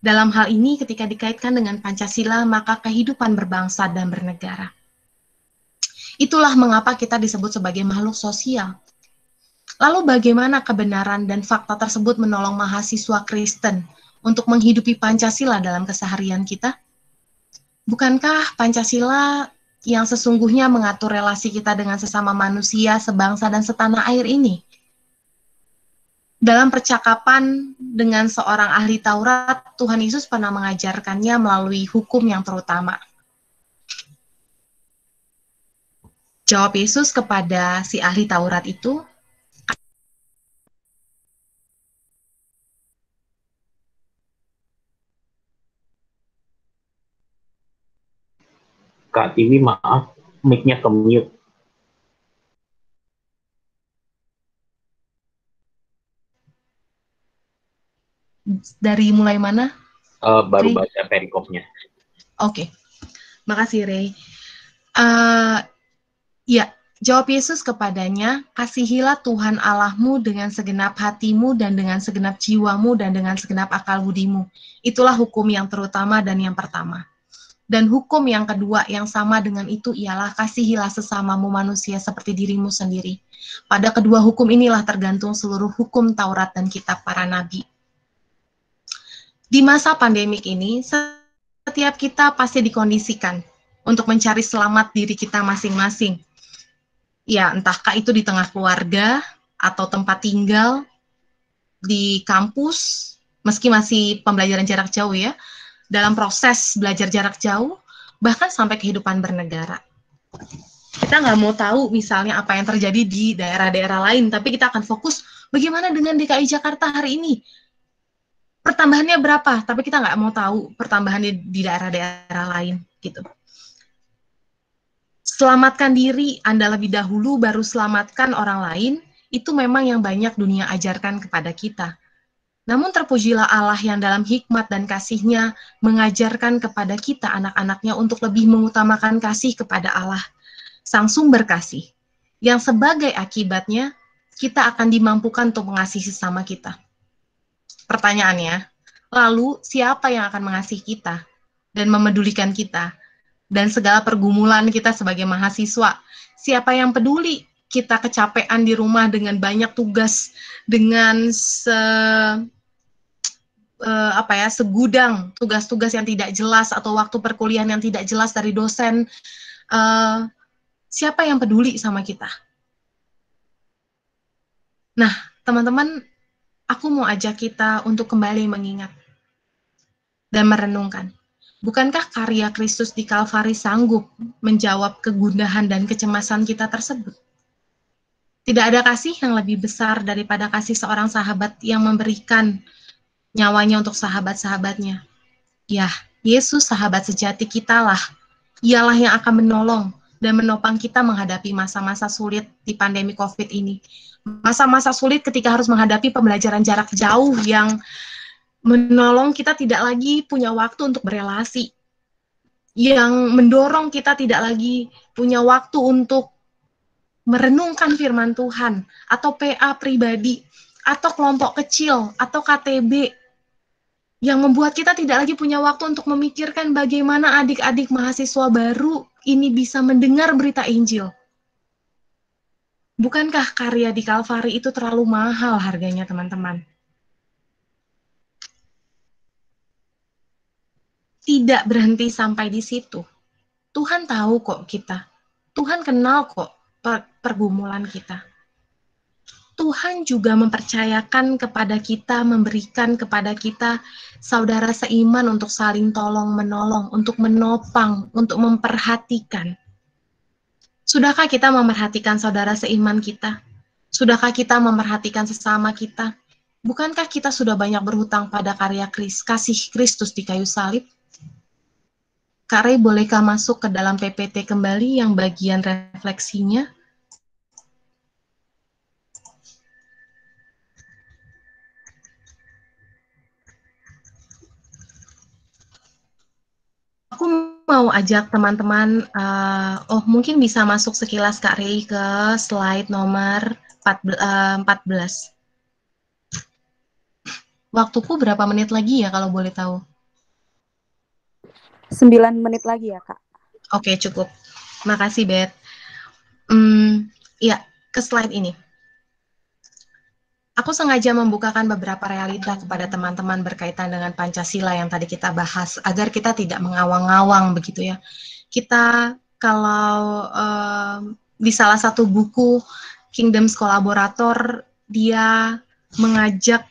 B: Dalam hal ini ketika dikaitkan dengan Pancasila, maka kehidupan berbangsa dan bernegara. Itulah mengapa kita disebut sebagai makhluk sosial. Lalu bagaimana kebenaran dan fakta tersebut menolong mahasiswa Kristen untuk menghidupi Pancasila dalam keseharian kita? Bukankah Pancasila yang sesungguhnya mengatur relasi kita dengan sesama manusia, sebangsa, dan setanah air ini? Dalam percakapan dengan seorang ahli Taurat, Tuhan Yesus pernah mengajarkannya melalui hukum yang terutama. Jawab Yesus kepada si ahli Taurat itu,
D: Kak Tiwi, maaf, mic-nya ke mute.
B: Dari mulai mana?
D: Baru baca perikopnya.
B: Oke. Makasih, Ray. Ya, jawab Yesus kepadanya, kasihilah Tuhan Allahmu dengan segenap hatimu dan dengan segenap jiwamu dan dengan segenap akal budimu. Itulah hukum yang terutama dan yang pertama. Dan hukum yang kedua yang sama dengan itu ialah kasihilah sesamamu manusia seperti dirimu sendiri. Pada kedua hukum inilah tergantung seluruh hukum Taurat dan kitab para nabi. Di masa pandemik ini, setiap kita pasti dikondisikan untuk mencari selamat diri kita masing-masing. Ya, entahkah itu di tengah keluarga, atau tempat tinggal, di kampus, meski masih pembelajaran jarak jauh ya, dalam proses belajar jarak jauh, bahkan sampai kehidupan bernegara. Kita nggak mau tahu misalnya apa yang terjadi di daerah-daerah lain, tapi kita akan fokus bagaimana dengan DKI Jakarta hari ini. Pertambahannya berapa, tapi kita nggak mau tahu pertambahannya di daerah-daerah lain, gitu. Selamatkan diri Anda lebih dahulu, baru selamatkan orang lain. Itu memang yang banyak dunia ajarkan kepada kita. Namun terpujilah Allah yang dalam hikmat dan kasih-Nya mengajarkan kepada kita anak-anaknya untuk lebih mengutamakan kasih kepada Allah, Sang Sumber Kasih, yang sebagai akibatnya kita akan dimampukan untuk mengasihi sesama kita. Pertanyaannya, lalu siapa yang akan mengasihi kita dan memedulikan kita dan segala pergumulan kita sebagai mahasiswa? Siapa yang peduli kita kecapean di rumah dengan banyak tugas, dengan segudang tugas-tugas yang tidak jelas atau waktu perkuliahan yang tidak jelas dari dosen? Siapa yang peduli sama kita? Nah, teman-teman, aku mau ajak kita untuk kembali mengingat dan merenungkan. Bukankah karya Kristus di Kalvari sanggup menjawab kegundahan dan kecemasan kita tersebut? Tidak ada kasih yang lebih besar daripada kasih seorang sahabat yang memberikan nyawanya untuk sahabat-sahabatnya. Ya, Yesus sahabat sejati kitalah. Ialah yang akan menolong dan menopang kita menghadapi masa-masa sulit di pandemi COVID ini. Masa-masa sulit ketika harus menghadapi pembelajaran jarak jauh yang menolong kita tidak lagi punya waktu untuk berelasi, yang mendorong kita tidak lagi punya waktu untuk merenungkan firman Tuhan, atau PA pribadi, atau kelompok kecil, atau KTB, yang membuat kita tidak lagi punya waktu untuk memikirkan bagaimana adik-adik mahasiswa baru ini bisa mendengar berita Injil. Bukankah karya di Kalvari itu terlalu mahal harganya, teman-teman? Tidak berhenti sampai di situ. Tuhan tahu kok kita. Tuhan kenal kok pergumulan kita. Tuhan juga mempercayakan kepada kita, memberikan kepada kita saudara seiman untuk saling tolong-menolong, untuk menopang, untuk memperhatikan. Sudahkah kita memperhatikan saudara seiman kita? Sudahkah kita memperhatikan sesama kita? Bukankah kita sudah banyak berhutang pada karya kasih Kristus di kayu salib? Kak Rey, bolehkah masuk ke dalam PPT kembali yang bagian refleksinya? Aku mau ajak teman-teman, mungkin bisa masuk sekilas Kak Rey ke slide nomor 14. Waktuku berapa menit lagi ya kalau boleh tahu?
C: 9 menit lagi ya, Kak.
B: Oke, cukup. Makasih, Beth. Ya, ke slide ini. Aku sengaja membukakan beberapa realita kepada teman-teman berkaitan dengan Pancasila yang tadi kita bahas, agar kita tidak mengawang-awang begitu ya. Kita kalau di salah satu buku Kingdoms Kolaborator, dia mengajak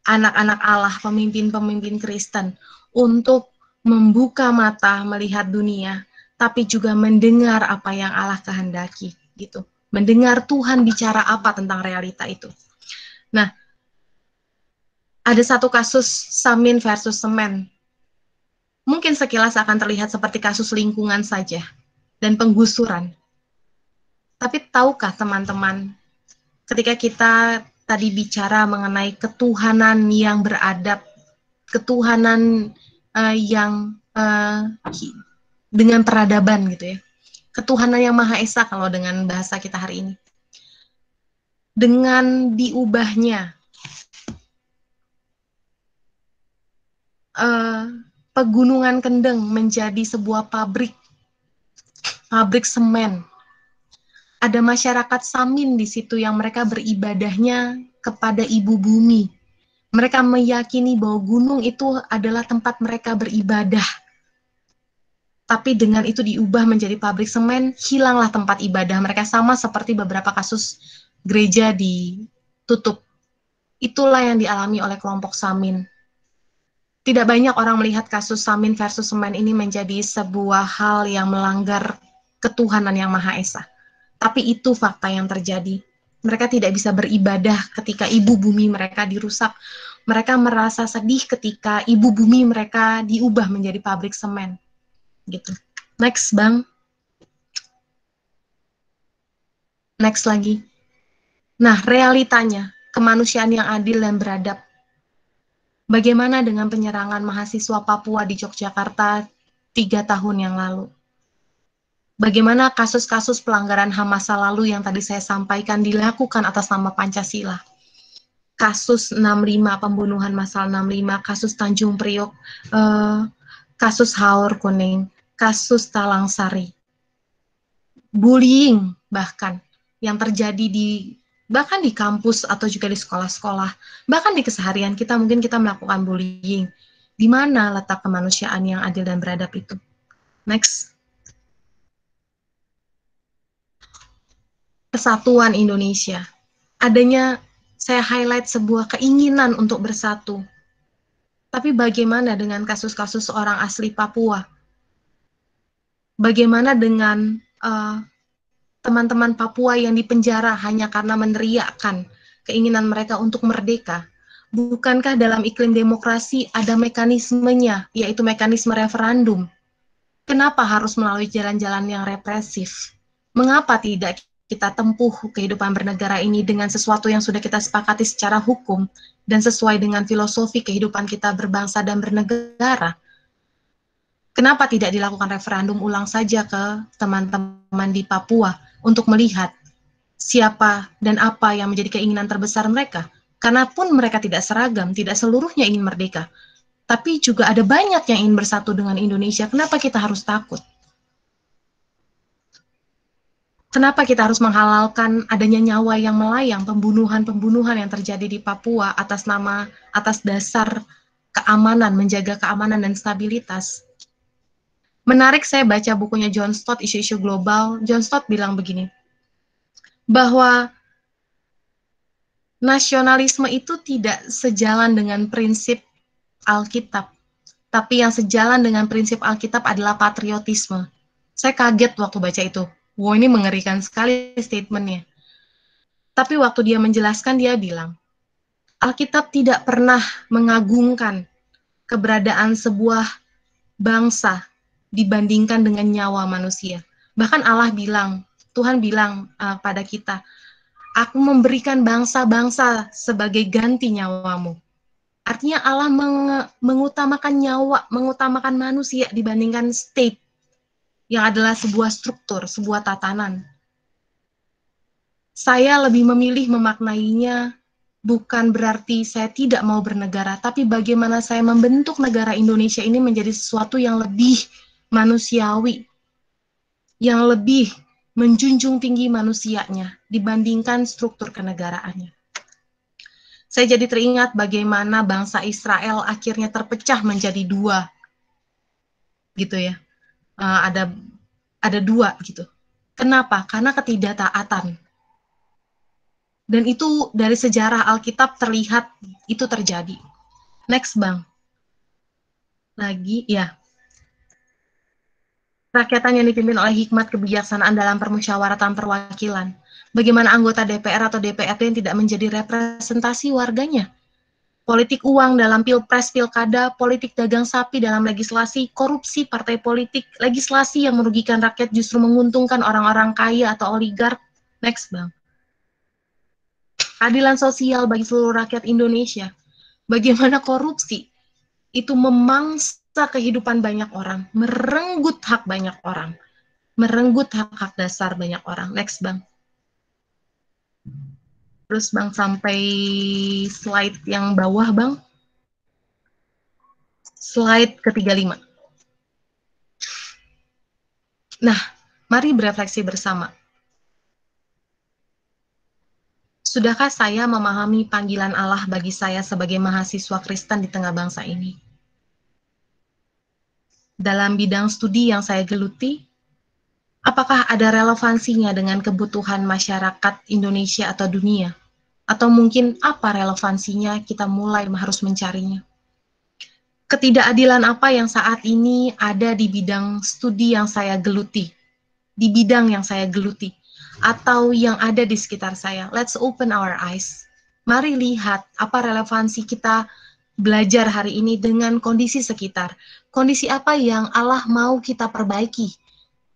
B: anak-anak Allah, pemimpin-pemimpin Kristen, untuk membuka mata melihat dunia, tapi juga mendengar apa yang Allah kehendaki, gitu. Mendengar Tuhan bicara apa tentang realita itu. Nah, ada satu kasus Samin versus Semen. Mungkin sekilas akan terlihat seperti kasus lingkungan saja dan penggusuran. Tapi tahukah teman-teman, ketika kita tadi bicara mengenai ketuhanan yang beradab, ketuhanan yang dengan peradaban gitu ya, ketuhanan yang Maha Esa kalau dengan bahasa kita hari ini, dengan diubahnya Pegunungan Kendeng menjadi sebuah pabrik semen. Ada masyarakat Samin di situ yang mereka beribadahnya kepada ibu bumi. Mereka meyakini bahwa gunung itu adalah tempat mereka beribadah. Tapi dengan itu diubah menjadi pabrik semen, hilanglah tempat ibadah mereka, sama seperti beberapa kasus gereja ditutup. Itulah yang dialami oleh kelompok Samin. Tidak banyak orang melihat kasus Samin versus Semen ini menjadi sebuah hal yang melanggar ketuhanan yang Maha Esa. Tapi itu fakta yang terjadi. Mereka tidak bisa beribadah ketika ibu bumi mereka dirusak. Mereka merasa sedih ketika ibu bumi mereka diubah menjadi pabrik semen. Gitu. Next, Bang. Next lagi. Nah, realitanya, kemanusiaan yang adil dan beradab. Bagaimana dengan penyerangan mahasiswa Papua di Yogyakarta 3 tahun yang lalu? Bagaimana kasus-kasus pelanggaran HAM masa lalu yang tadi saya sampaikan dilakukan atas nama Pancasila? Kasus 65, pembunuhan massal 65, kasus Tanjung Priok, kasus Haur Kuning, kasus Talang Sari, bullying bahkan yang terjadi bahkan di kampus atau juga di sekolah-sekolah, bahkan di keseharian kita mungkin kita melakukan bullying. Di mana letak kemanusiaan yang adil dan beradab itu? Next. Persatuan Indonesia. Adanya, saya highlight sebuah keinginan untuk bersatu. Tapi bagaimana dengan kasus-kasus orang asli Papua? Bagaimana dengan teman-teman Papua yang dipenjara hanya karena meneriakkan keinginan mereka untuk merdeka? Bukankah dalam iklim demokrasi ada mekanismenya, yaitu mekanisme referendum? Kenapa harus melalui jalan-jalan yang represif? Mengapa tidak kita tempuh kehidupan bernegara ini dengan sesuatu yang sudah kita sepakati secara hukum dan sesuai dengan filosofi kehidupan kita berbangsa dan bernegara? Kenapa tidak dilakukan referendum ulang saja ke teman-teman di Papua untuk melihat siapa dan apa yang menjadi keinginan terbesar mereka? Karena pun mereka tidak seragam, tidak seluruhnya ingin merdeka, tapi juga ada banyak yang ingin bersatu dengan Indonesia. Kenapa kita harus takut? Kenapa kita harus menghalalkan adanya nyawa yang melayang, pembunuhan-pembunuhan yang terjadi di Papua atas dasar keamanan, menjaga keamanan dan stabilitas? Menarik, saya baca bukunya John Stott, Isu-isu Global. John Stott bilang begini, bahwa nasionalisme itu tidak sejalan dengan prinsip Alkitab, tapi yang sejalan dengan prinsip Alkitab adalah patriotisme. Saya kaget waktu baca itu. Wow, ini mengerikan sekali statementnya. Tapi waktu dia menjelaskan, dia bilang, Alkitab tidak pernah mengagungkan keberadaan sebuah bangsa dibandingkan dengan nyawa manusia. Bahkan Allah bilang, Tuhan bilang pada kita, aku memberikan bangsa-bangsa sebagai ganti nyawamu. Artinya Allah mengutamakan nyawa, mengutamakan manusia dibandingkan state, yang adalah sebuah struktur, sebuah tatanan. Saya lebih memilih memaknainya bukan berarti saya tidak mau bernegara, tapi bagaimana saya membentuk negara Indonesia ini menjadi sesuatu yang lebih manusiawi, yang lebih menjunjung tinggi manusianya dibandingkan struktur kenegaraannya. Saya jadi teringat bagaimana bangsa Israel akhirnya terpecah menjadi dua, gitu ya. Ada dua gitu. Kenapa? Karena ketidaktaatan. Dan itu dari sejarah Alkitab terlihat itu terjadi. Next, Bang. Lagi, ya. Rakyatan yang dipimpin oleh hikmat kebijaksanaan dalam permusyawaratan perwakilan. Bagaimana anggota DPR atau DPRD yang tidak menjadi representasi warganya? Politik uang dalam pilpres, pilkada, politik dagang sapi dalam legislasi, korupsi partai politik, legislasi yang merugikan rakyat justru menguntungkan orang-orang kaya atau oligark. Next, Bang. Keadilan sosial bagi seluruh rakyat Indonesia. Bagaimana korupsi itu memangsa kehidupan banyak orang, merenggut hak banyak orang, merenggut hak-hak dasar banyak orang. Next, Bang. Terus, Bang, sampai slide yang bawah, Bang. Slide ke-35. Nah, mari berefleksi bersama. Sudahkah saya memahami panggilan Allah bagi saya sebagai mahasiswa Kristen di tengah bangsa ini? Dalam bidang studi yang saya geluti, apakah ada relevansinya dengan kebutuhan masyarakat Indonesia atau dunia? Atau mungkin apa relevansinya kita mulai harus mencarinya? Ketidakadilan apa yang saat ini ada di bidang studi yang saya geluti, di bidang yang saya geluti, atau yang ada di sekitar saya? Let's open our eyes. Mari lihat apa relevansi kita belajar hari ini dengan kondisi sekitar. Kondisi apa yang Allah mau kita perbaiki?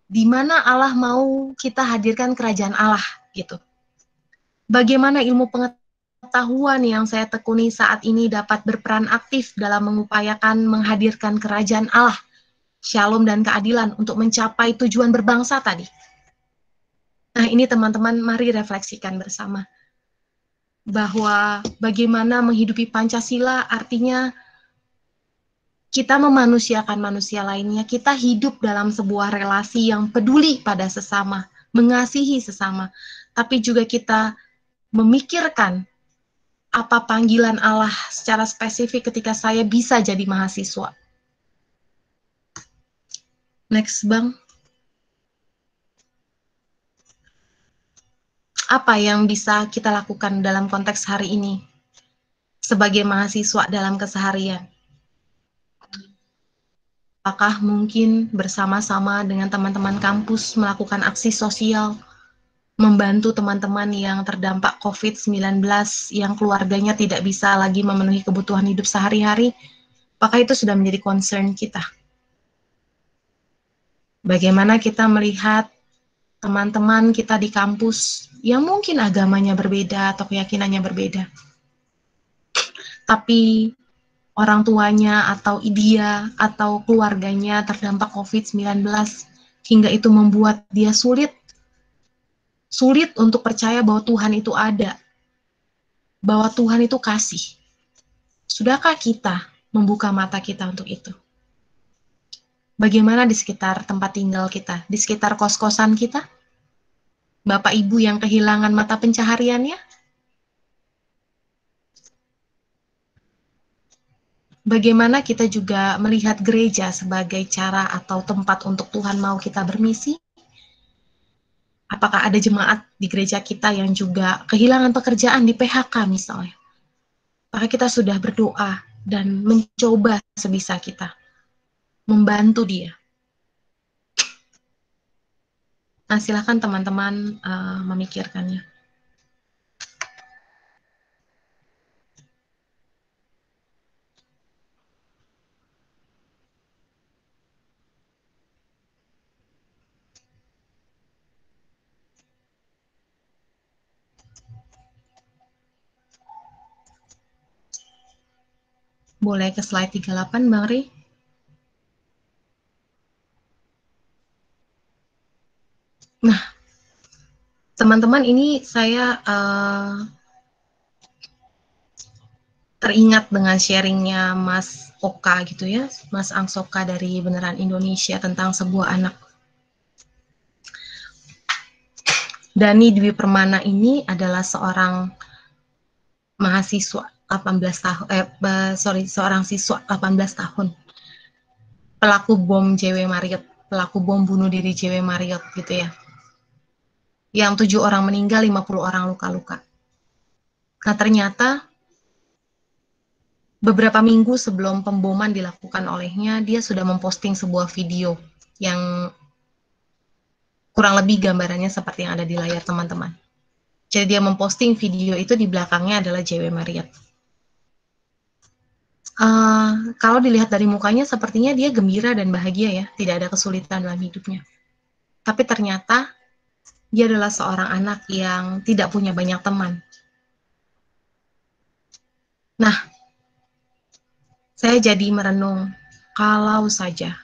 B: Di mana Allah mau kita hadirkan kerajaan Allah, gitu. Bagaimana ilmu pengetahuan yang saya tekuni saat ini dapat berperan aktif dalam mengupayakan menghadirkan kerajaan Allah, shalom dan keadilan untuk mencapai tujuan berbangsa tadi. Nah, ini teman-teman, mari refleksikan bersama. Bahwa bagaimana menghidupi Pancasila artinya kita memanusiakan manusia lainnya, kita hidup dalam sebuah relasi yang peduli pada sesama, mengasihi sesama, tapi juga kita memikirkan apa panggilan Allah secara spesifik ketika saya bisa jadi mahasiswa. Next, Bang. Apa yang bisa kita lakukan dalam konteks hari ini sebagai mahasiswa dalam keseharian? Apakah mungkin bersama-sama dengan teman-teman kampus melakukan aksi sosial, membantu teman-teman yang terdampak COVID-19 yang keluarganya tidak bisa lagi memenuhi kebutuhan hidup sehari-hari? Apakah itu sudah menjadi concern kita? Bagaimana kita melihat teman-teman kita di kampus yang mungkin agamanya berbeda atau keyakinannya berbeda, tapi orang tuanya atau dia atau keluarganya terdampak COVID-19 hingga itu membuat dia sulit untuk percaya bahwa Tuhan itu ada, bahwa Tuhan itu kasih. Sudahkah kita membuka mata kita untuk itu? Bagaimana di sekitar tempat tinggal kita, di sekitar kos-kosan kita? Bapak Ibu yang kehilangan mata pencahariannya? Bagaimana kita juga melihat gereja sebagai cara atau tempat untuk Tuhan mau kita bermisi? Apakah ada jemaat di gereja kita yang juga kehilangan pekerjaan di PHK misalnya? Apakah kita sudah berdoa dan mencoba sebisa kita membantu dia? Nah, silakan teman-teman memikirkannya. Boleh ke slide 38, Bang Ri? Nah, teman-teman, ini saya teringat dengan sharingnya Mas Oka gitu ya, Mas Angsoka dari Beneran Indonesia tentang sebuah anak. Dani Dwi Permana ini adalah seorang mahasiswa 18 tahun, seorang siswa 18 tahun, pelaku bom JW Marriott, pelaku bom bunuh diri JW Marriott gitu ya, yang 7 orang meninggal, 50 orang luka-luka. Nah, ternyata beberapa minggu sebelum pemboman dilakukan olehnya, dia sudah memposting sebuah video yang kurang lebih gambarannya seperti yang ada di layar teman-teman. Jadi dia memposting video itu, di belakangnya adalah JW Marriott. Kalau dilihat dari mukanya sepertinya dia gembira dan bahagia ya, tidak ada kesulitan dalam hidupnya. Tapi ternyata dia adalah seorang anak yang tidak punya banyak teman. Nah, saya jadi merenung, kalau saja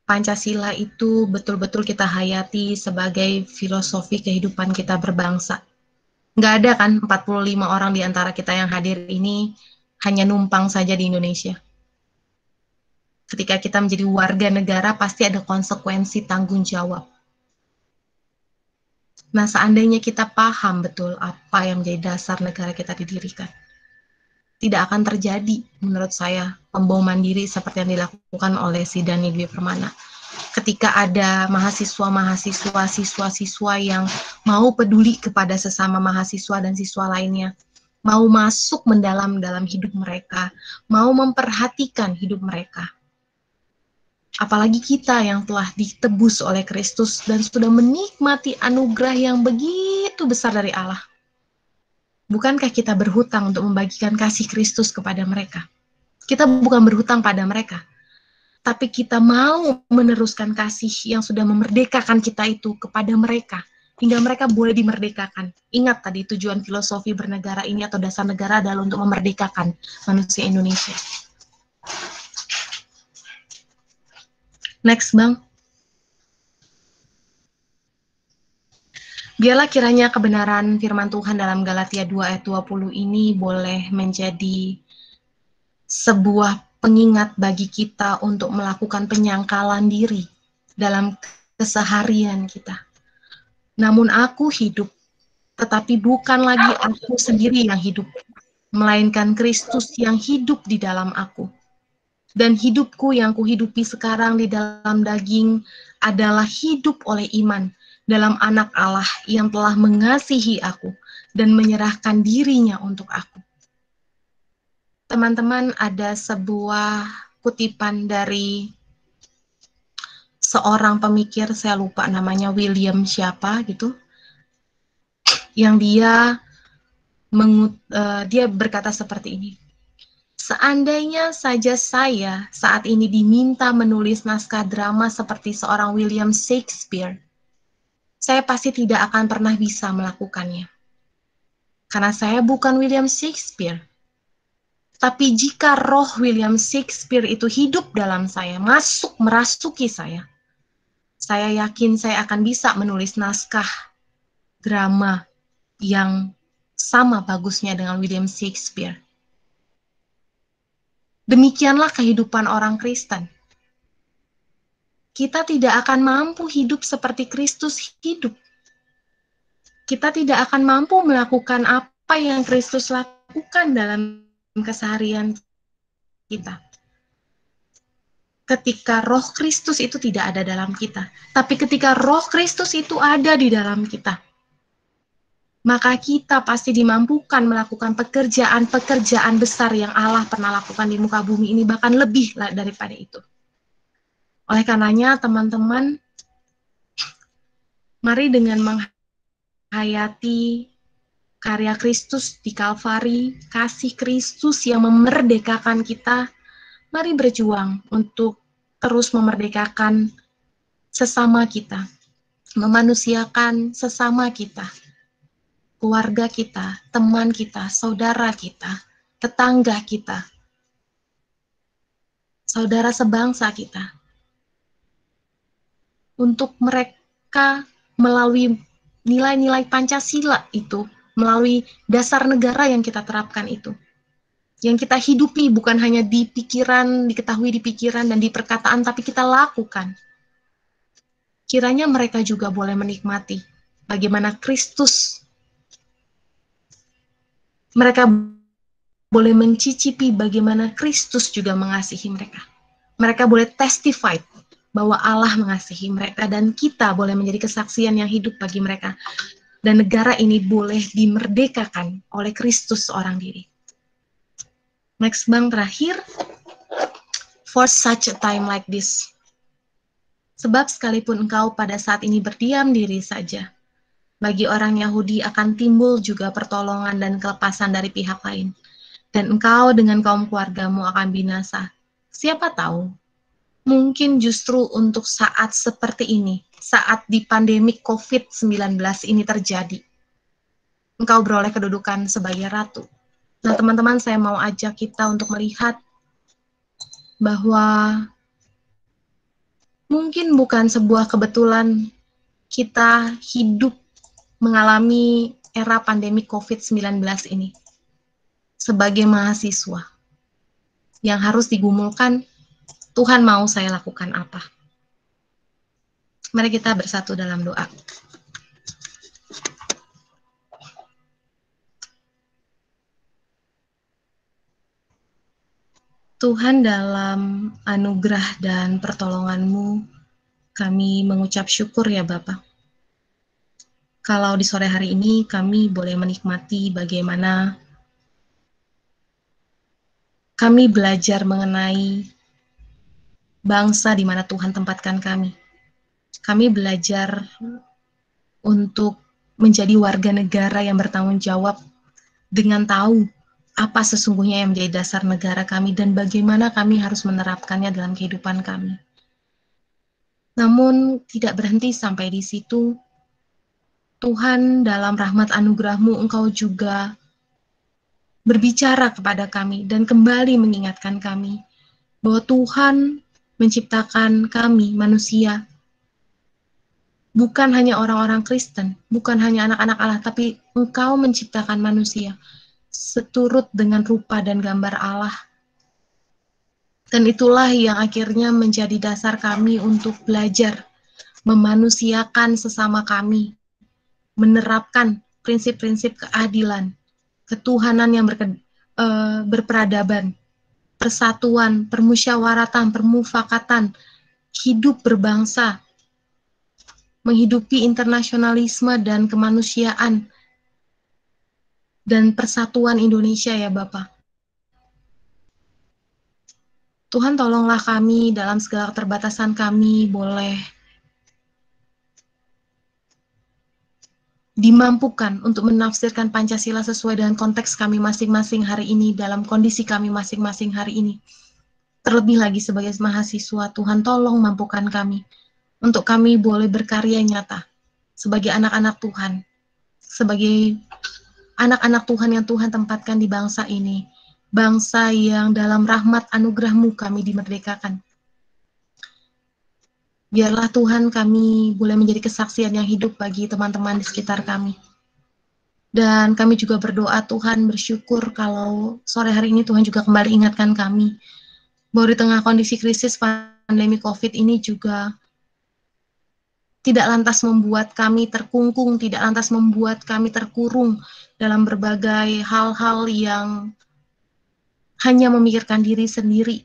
B: Pancasila itu betul-betul kita hayati sebagai filosofi kehidupan kita berbangsa. Nggak ada kan 45 orang di antara kita yang hadir ini hanya numpang saja di Indonesia. Ketika kita menjadi warga negara, pasti ada konsekuensi tanggung jawab. Nah, seandainya kita paham betul apa yang menjadi dasar negara kita didirikan, tidak akan terjadi, menurut saya, pemboman diri seperti yang dilakukan oleh si Dani Dwi Permana. Ketika ada mahasiswa-mahasiswa, siswa-siswa yang mau peduli kepada sesama mahasiswa dan siswa lainnya, mau masuk mendalam dalam hidup mereka, mau memperhatikan hidup mereka. Apalagi kita yang telah ditebus oleh Kristus dan sudah menikmati anugerah yang begitu besar dari Allah. Bukankah kita berhutang untuk membagikan kasih Kristus kepada mereka? Kita bukan berhutang pada mereka, tapi kita mau meneruskan kasih yang sudah memerdekakan kita itu kepada mereka, hingga mereka boleh dimerdekakan. Ingat tadi tujuan filosofi bernegara ini atau dasar negara adalah untuk memerdekakan manusia Indonesia. Next, Bang. Biarlah kiranya kebenaran firman Tuhan dalam Galatia 2 ayat 20 ini boleh menjadi sebuah pengingat bagi kita untuk melakukan penyangkalan diri dalam keseharian kita. Namun aku hidup, tetapi bukan lagi aku sendiri yang hidup, melainkan Kristus yang hidup di dalam aku. Dan hidupku yang kuhidupi sekarang di dalam daging adalah hidup oleh iman dalam Anak Allah yang telah mengasihi aku dan menyerahkan dirinya untuk aku. Teman-teman, ada sebuah kutipan dari seorang pemikir, saya lupa namanya, William siapa gitu, yang dia berkata seperti ini. Seandainya saja saya saat ini diminta menulis naskah drama seperti seorang William Shakespeare, saya pasti tidak akan pernah bisa melakukannya. Karena saya bukan William Shakespeare. Tapi jika roh William Shakespeare itu hidup dalam saya, masuk merasuki saya yakin saya akan bisa menulis naskah drama yang sama bagusnya dengan William Shakespeare. Demikianlah kehidupan orang Kristen. Kita tidak akan mampu hidup seperti Kristus hidup. Kita tidak akan mampu melakukan apa yang Kristus lakukan dalam keseharian kita. Ketika roh Kristus itu tidak ada dalam kita. Tapi ketika roh Kristus itu ada di dalam kita, maka kita pasti dimampukan melakukan pekerjaan-pekerjaan besar yang Allah pernah lakukan di muka bumi ini, bahkan lebih daripada itu. Oleh karenanya, teman-teman, mari dengan menghayati karya Kristus di Kalvari, kasih Kristus yang memerdekakan kita, mari berjuang untuk terus memerdekakan sesama kita, memanusiakan sesama kita, keluarga kita, teman kita, saudara kita, tetangga kita, saudara sebangsa kita, untuk mereka melalui nilai-nilai Pancasila itu, melalui dasar negara yang kita terapkan itu, yang kita hidupi bukan hanya di pikiran, diketahui di pikiran dan di perkataan, tapi kita lakukan. Kiranya mereka juga boleh menikmati bagaimana Kristus, mereka boleh mencicipi bagaimana Kristus juga mengasihi mereka. Mereka boleh testify bahwa Allah mengasihi mereka, dan kita boleh menjadi kesaksian yang hidup bagi mereka. Dan negara ini boleh dimerdekakan oleh Kristus seorang diri. Next, Bang, terakhir, for such a time like this. Sebab sekalipun engkau pada saat ini berdiam diri saja, bagi orang Yahudi akan timbul juga pertolongan dan kelepasan dari pihak lain. Dan engkau dengan kaum keluargamu akan binasa. Siapa tahu, mungkin justru untuk saat seperti ini, saat di pandemik COVID-19 ini terjadi, engkau beroleh kedudukan sebagai ratu. Nah, teman-teman, saya mau ajak kita untuk melihat bahwa mungkin bukan sebuah kebetulan kita hidup mengalami era pandemi COVID-19 ini sebagai mahasiswa yang harus digumulkan, Tuhan mau saya lakukan apa? Mari kita bersatu dalam doa. Tuhan, dalam anugerah dan pertolongan-Mu, kami mengucap syukur ya Bapa. Kalau di sore hari ini kami boleh menikmati bagaimana kami belajar mengenai bangsa di mana Tuhan tempatkan kami. Kami belajar untuk menjadi warga negara yang bertanggung jawab dengan tahu apa sesungguhnya yang menjadi dasar negara kami dan bagaimana kami harus menerapkannya dalam kehidupan kami. Namun tidak berhenti sampai di situ. Tuhan, dalam rahmat anugerah-Mu, Engkau juga berbicara kepada kami dan kembali mengingatkan kami bahwa Tuhan menciptakan kami, manusia, bukan hanya orang-orang Kristen, bukan hanya anak-anak Allah, tapi Engkau menciptakan manusia seturut dengan rupa dan gambar Allah. Dan itulah yang akhirnya menjadi dasar kami untuk belajar memanusiakan sesama kami, menerapkan prinsip-prinsip keadilan, ketuhanan yang berperadaban, persatuan, permusyawaratan, permufakatan, hidup berbangsa, menghidupi internasionalisme dan kemanusiaan, dan persatuan Indonesia ya Bapak. Tuhan tolonglah kami dalam segala keterbatasan kami boleh dimampukan untuk menafsirkan Pancasila sesuai dengan konteks kami masing-masing hari ini, dalam kondisi kami masing-masing hari ini. Terlebih lagi sebagai mahasiswa, Tuhan tolong mampukan kami untuk kami boleh berkarya nyata sebagai anak-anak Tuhan, sebagai anak-anak Tuhan yang Tuhan tempatkan di bangsa ini, bangsa yang dalam rahmat anugerah-Mu kami dimerdekakan. Biarlah Tuhan kami boleh menjadi kesaksian yang hidup bagi teman-teman di sekitar kami. Dan kami juga berdoa Tuhan, bersyukur kalau sore hari ini Tuhan juga kembali ingatkan kami bahwa di tengah kondisi krisis pandemi COVID ini juga tidak lantas membuat kami terkungkung, tidak lantas membuat kami terkurung dalam berbagai hal-hal yang hanya memikirkan diri sendiri.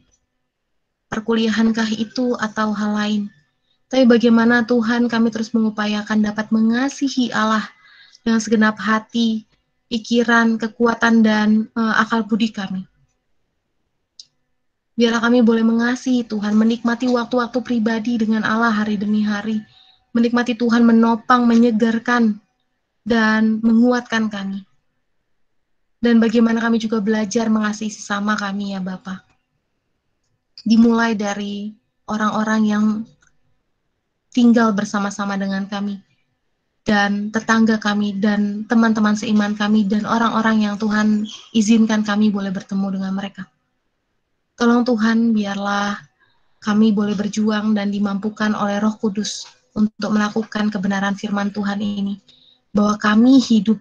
B: Perkuliahankah itu atau hal lain? Tapi bagaimana Tuhan kami terus mengupayakan dapat mengasihi Allah dengan segenap hati, pikiran, kekuatan, dan akal budi kami. Biarlah kami boleh mengasihi Tuhan, menikmati waktu-waktu pribadi dengan Allah hari demi hari, menikmati Tuhan menopang, menyegarkan, dan menguatkan kami. Dan bagaimana kami juga belajar mengasihi sesama kami ya Bapa. Dimulai dari orang-orang yang tinggal bersama-sama dengan kami, dan tetangga kami, dan teman-teman seiman kami, dan orang-orang yang Tuhan izinkan kami boleh bertemu dengan mereka. Tolong Tuhan, biarlah kami boleh berjuang dan dimampukan oleh Roh Kudus untuk melakukan kebenaran firman Tuhan ini, bahwa kami hidup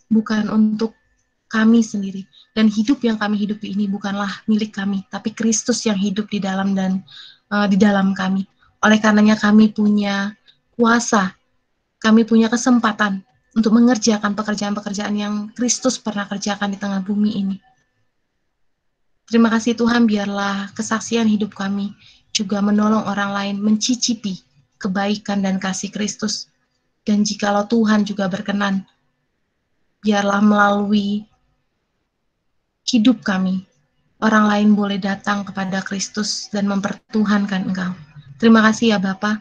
B: bukan untuk kami sendiri, dan hidup yang kami hidupi ini bukanlah milik kami, tapi Kristus yang hidup di dalam dan di dalam kami. Oleh karenanya kami punya kuasa, kami punya kesempatan untuk mengerjakan pekerjaan-pekerjaan yang Kristus pernah kerjakan di tengah bumi ini. Terima kasih Tuhan, biarlah kesaksian hidup kami juga menolong orang lain mencicipi kebaikan dan kasih Kristus. Dan jikalau Tuhan juga berkenan, biarlah melalui hidup kami, orang lain boleh datang kepada Kristus dan mempertuhankan Engkau. Terima kasih ya Bapa.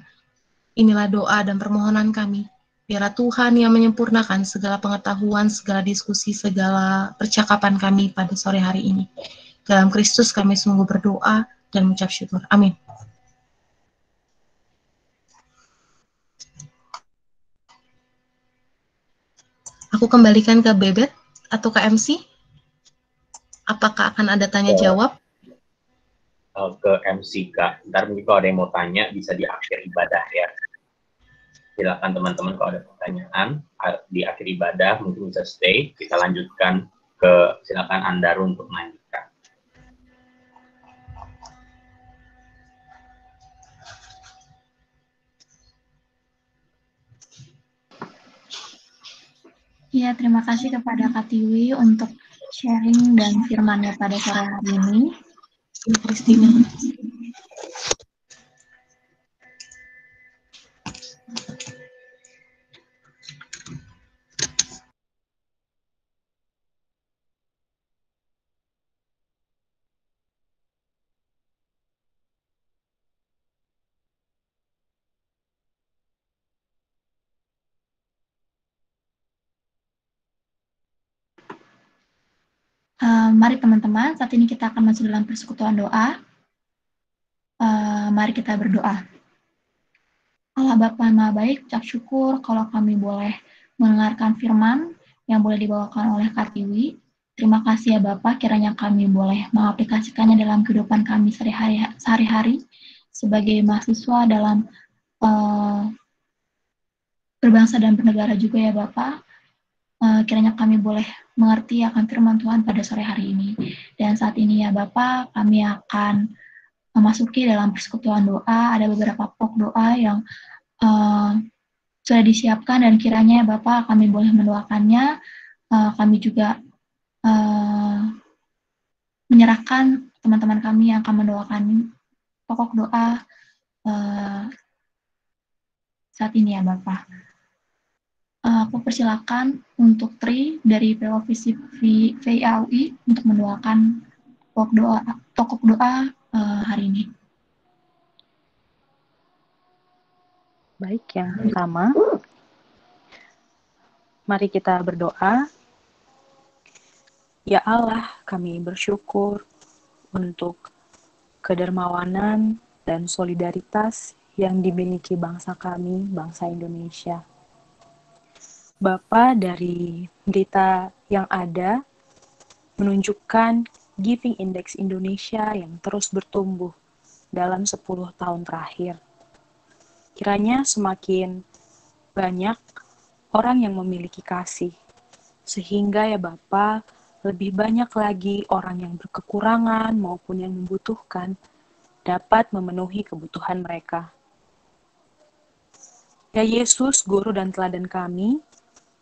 B: Inilah doa dan permohonan kami. Biarlah Tuhan yang menyempurnakan segala pengetahuan, segala diskusi, segala percakapan kami pada sore hari ini. Dalam Kristus kami sungguh berdoa dan mengucap syukur. Amin. Aku kembalikan ke Bebet atau ke MC. Apakah akan ada tanya jawab?
D: Ke MC Kak. Ntar mungkin kalau ada yang mau tanya bisa di akhir ibadah ya. Silakan teman-teman kalau ada pertanyaan di akhir ibadah mungkin bisa stay. Kita lanjutkan ke silakan Andaru untuk melanjutkan.
A: Ya, terima kasih kepada Kak Tiwi untuk sharing dan firman-Nya pada sore hari ini.
B: Kristina.
A: Mari teman-teman, saat ini kita akan masuk dalam persekutuan doa. Mari kita berdoa. Allah Bapa Maha Baik, ucap syukur kalau kami boleh mendengarkan firman yang boleh dibawakan oleh Kartiwi. Terima kasih ya Bapak, kiranya kami boleh mengaplikasikannya dalam kehidupan kami sehari-hari sebagai mahasiswa dalam berbangsa dan bernegara juga ya Bapak. Kiranya kami boleh mengerti akan firman Tuhan pada sore hari ini. Dan saat ini ya Bapak, kami akan memasuki dalam persekutuan doa. Ada beberapa pokok doa yang sudah disiapkan dan kiranya Bapak kami boleh mendoakannya. Kami juga menyerahkan teman-teman kami yang akan mendoakan pokok doa saat ini ya Bapak. Aku persilakan untuk Tri dari Provisi VAUI untuk mendoakan pokok doa hari ini.
E: Baik, yang pertama, mari kita berdoa. Ya Allah, kami bersyukur untuk kedermawanan dan solidaritas yang dimiliki bangsa kami, bangsa Indonesia. Bapa, dari berita yang ada menunjukkan Giving Index Indonesia yang terus bertumbuh dalam 10 tahun terakhir. Kiranya semakin banyak orang yang memiliki kasih, sehingga ya Bapa, lebih banyak lagi orang yang berkekurangan maupun yang membutuhkan dapat memenuhi kebutuhan mereka. Ya Yesus, Guru dan Teladan kami,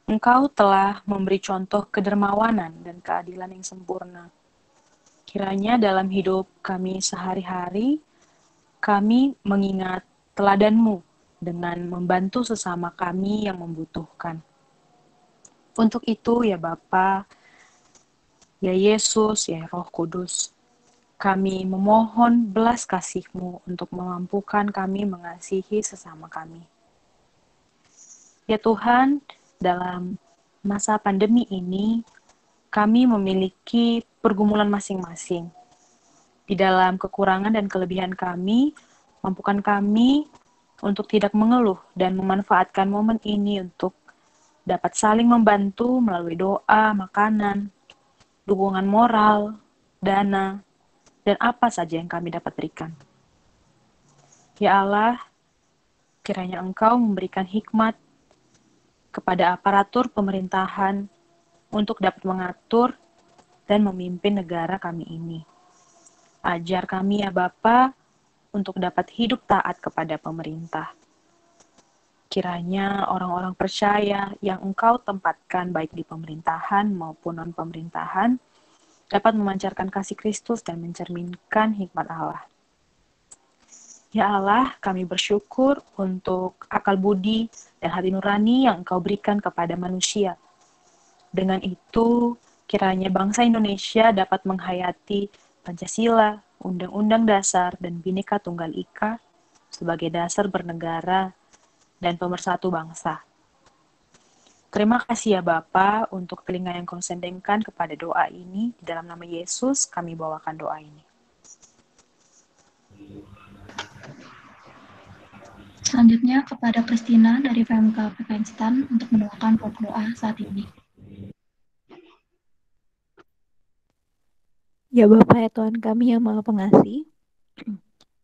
E: Engkau telah memberi contoh kedermawanan dan keadilan yang sempurna. Kiranya dalam hidup kami sehari-hari, kami mengingat teladan-Mu dengan membantu sesama kami yang membutuhkan. Untuk itu ya Bapa, ya Yesus, ya Roh Kudus, kami memohon belas kasih-Mu untuk memampukan kami mengasihi sesama kami. Ya Tuhan, dalam masa pandemi ini, kami memiliki pergumulan masing-masing. Di dalam kekurangan dan kelebihan kami, mampukan kami untuk tidak mengeluh dan memanfaatkan momen ini untuk dapat saling membantu melalui doa, makanan, dukungan moral, dana, dan apa saja yang kami dapat berikan. Ya Allah, kiranya Engkau memberikan hikmat kepada aparatur pemerintahan untuk dapat mengatur dan memimpin negara kami ini. Ajar kami ya Bapa untuk dapat hidup taat kepada pemerintah. Kiranya orang-orang percaya yang Engkau tempatkan baik di pemerintahan maupun non-pemerintahan dapat memancarkan kasih Kristus dan mencerminkan hikmat Allah. Ya Allah, kami bersyukur untuk akal budi dan hati nurani yang Engkau berikan kepada manusia. Dengan itu, kiranya bangsa Indonesia dapat menghayati Pancasila, Undang-Undang Dasar, dan Bhinneka Tunggal Ika sebagai dasar bernegara dan pemersatu bangsa. Terima kasih ya Bapa untuk telinga yang Kau sendengkan kepada doa ini. Di dalam nama Yesus kami bawakan doa ini.
A: Selanjutnya kepada Kristina dari PMK PKN Stan untuk mendoakan pokok doa saat ini.
F: Ya Bapa ya Tuhan kami yang Maha Pengasih,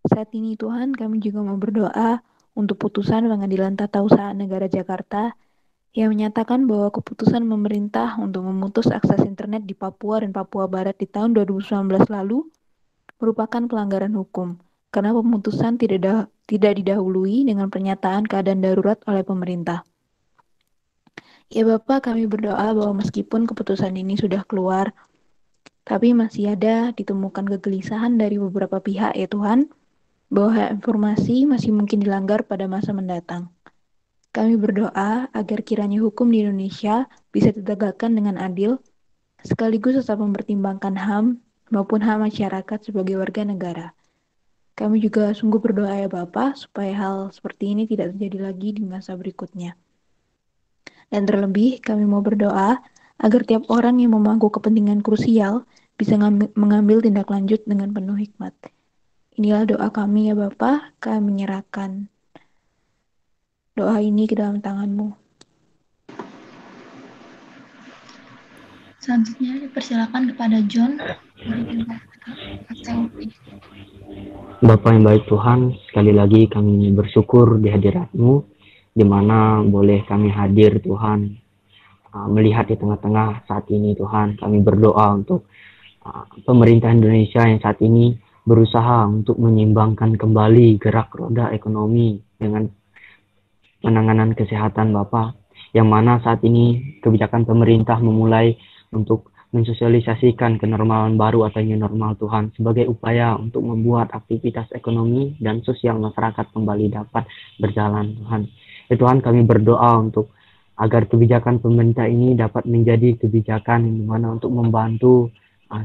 F: saat ini Tuhan kami juga mau berdoa untuk putusan Pengadilan Tata Usaha Negara Jakarta yang menyatakan bahwa keputusan pemerintah untuk memutus akses internet di Papua dan Papua Barat di tahun 2019 lalu merupakan pelanggaran hukum karena pemutusan tidak didahului dengan pernyataan keadaan darurat oleh pemerintah. Ya Bapak, kami berdoa bahwa meskipun keputusan ini sudah keluar, tapi masih ada ditemukan kegelisahan dari beberapa pihak ya Tuhan, bahwa informasi masih mungkin dilanggar pada masa mendatang. Kami berdoa agar kiranya hukum di Indonesia bisa ditegakkan dengan adil, sekaligus tetap mempertimbangkan HAM maupun hak masyarakat sebagai warga negara. Kami juga sungguh berdoa ya Bapak, supaya hal seperti ini tidak terjadi lagi di masa berikutnya. Dan terlebih, kami mau berdoa agar tiap orang yang memangku kepentingan krusial bisa mengambil tindak lanjut dengan penuh hikmat. Inilah doa kami ya Bapa, kami menyerahkan doa ini ke dalam tangan-Mu.
A: Selanjutnya dipersilakan kepada John dari tim STUP.
G: Bapa yang baik Tuhan, sekali lagi kami bersyukur di hadirat-Mu, di mana boleh kami hadir Tuhan, melihat di tengah-tengah saat ini Tuhan. Kami berdoa untuk pemerintah Indonesia yang saat ini berusaha untuk menyeimbangkan kembali gerak roda ekonomi dengan penanganan kesehatan Bapak, yang mana saat ini kebijakan pemerintah memulai untuk mensosialisasikan kenormalan baru atau new normal Tuhan sebagai upaya untuk membuat aktivitas ekonomi dan sosial masyarakat kembali dapat berjalan Tuhan. Ya Tuhan, kami berdoa untuk agar kebijakan pemerintah ini dapat menjadi kebijakan yang dimana untuk membantu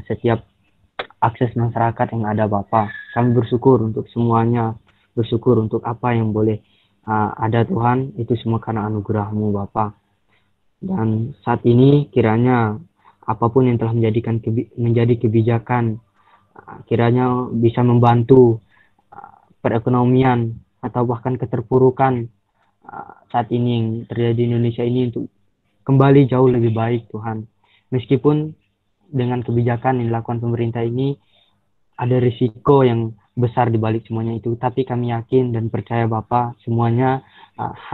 G: setiap akses masyarakat yang ada Bapak. Kami bersyukur untuk semuanya, bersyukur untuk apa yang boleh ada Tuhan, itu semua karena anugerah-Mu Bapak. Dan saat ini kiranya apapun yang telah menjadi kebijakan, kiranya bisa membantu perekonomian atau bahkan keterpurukan saat ini yang terjadi di Indonesia ini untuk kembali jauh lebih baik Tuhan. Meskipun dengan kebijakan yang dilakukan pemerintah ini ada risiko yang besar di balik semuanya itu, tapi kami yakin dan percaya Bapak, semuanya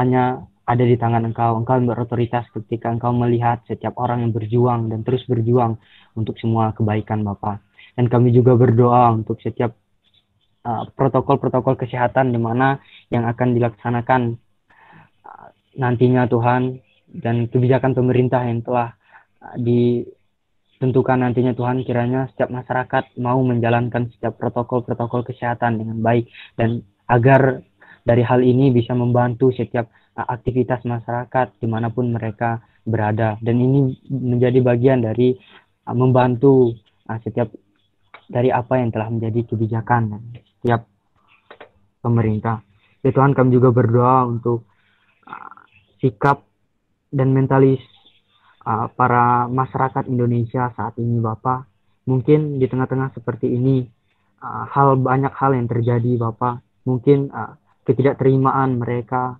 G: hanya ada di tangan Engkau. Engkau yang berotoritas ketika Engkau melihat setiap orang yang berjuang dan terus berjuang untuk semua kebaikan Bapak. Dan kami juga berdoa untuk setiap protokol-protokol kesehatan di mana yang akan dilaksanakan nantinya Tuhan, dan kebijakan pemerintah yang telah ditentukan nantinya Tuhan, kiranya setiap masyarakat mau menjalankan setiap protokol-protokol kesehatan dengan baik, dan agar dari hal ini bisa membantu setiap aktivitas masyarakat dimanapun mereka berada. Dan ini menjadi bagian dari membantu setiap dari apa yang telah menjadi kebijakan setiap pemerintah. Ya Tuhan, kami juga berdoa untuk sikap dan mentalis para masyarakat Indonesia saat ini Bapak. Mungkin di tengah-tengah seperti ini banyak hal yang terjadi Bapak. Mungkin ketidakterimaan mereka,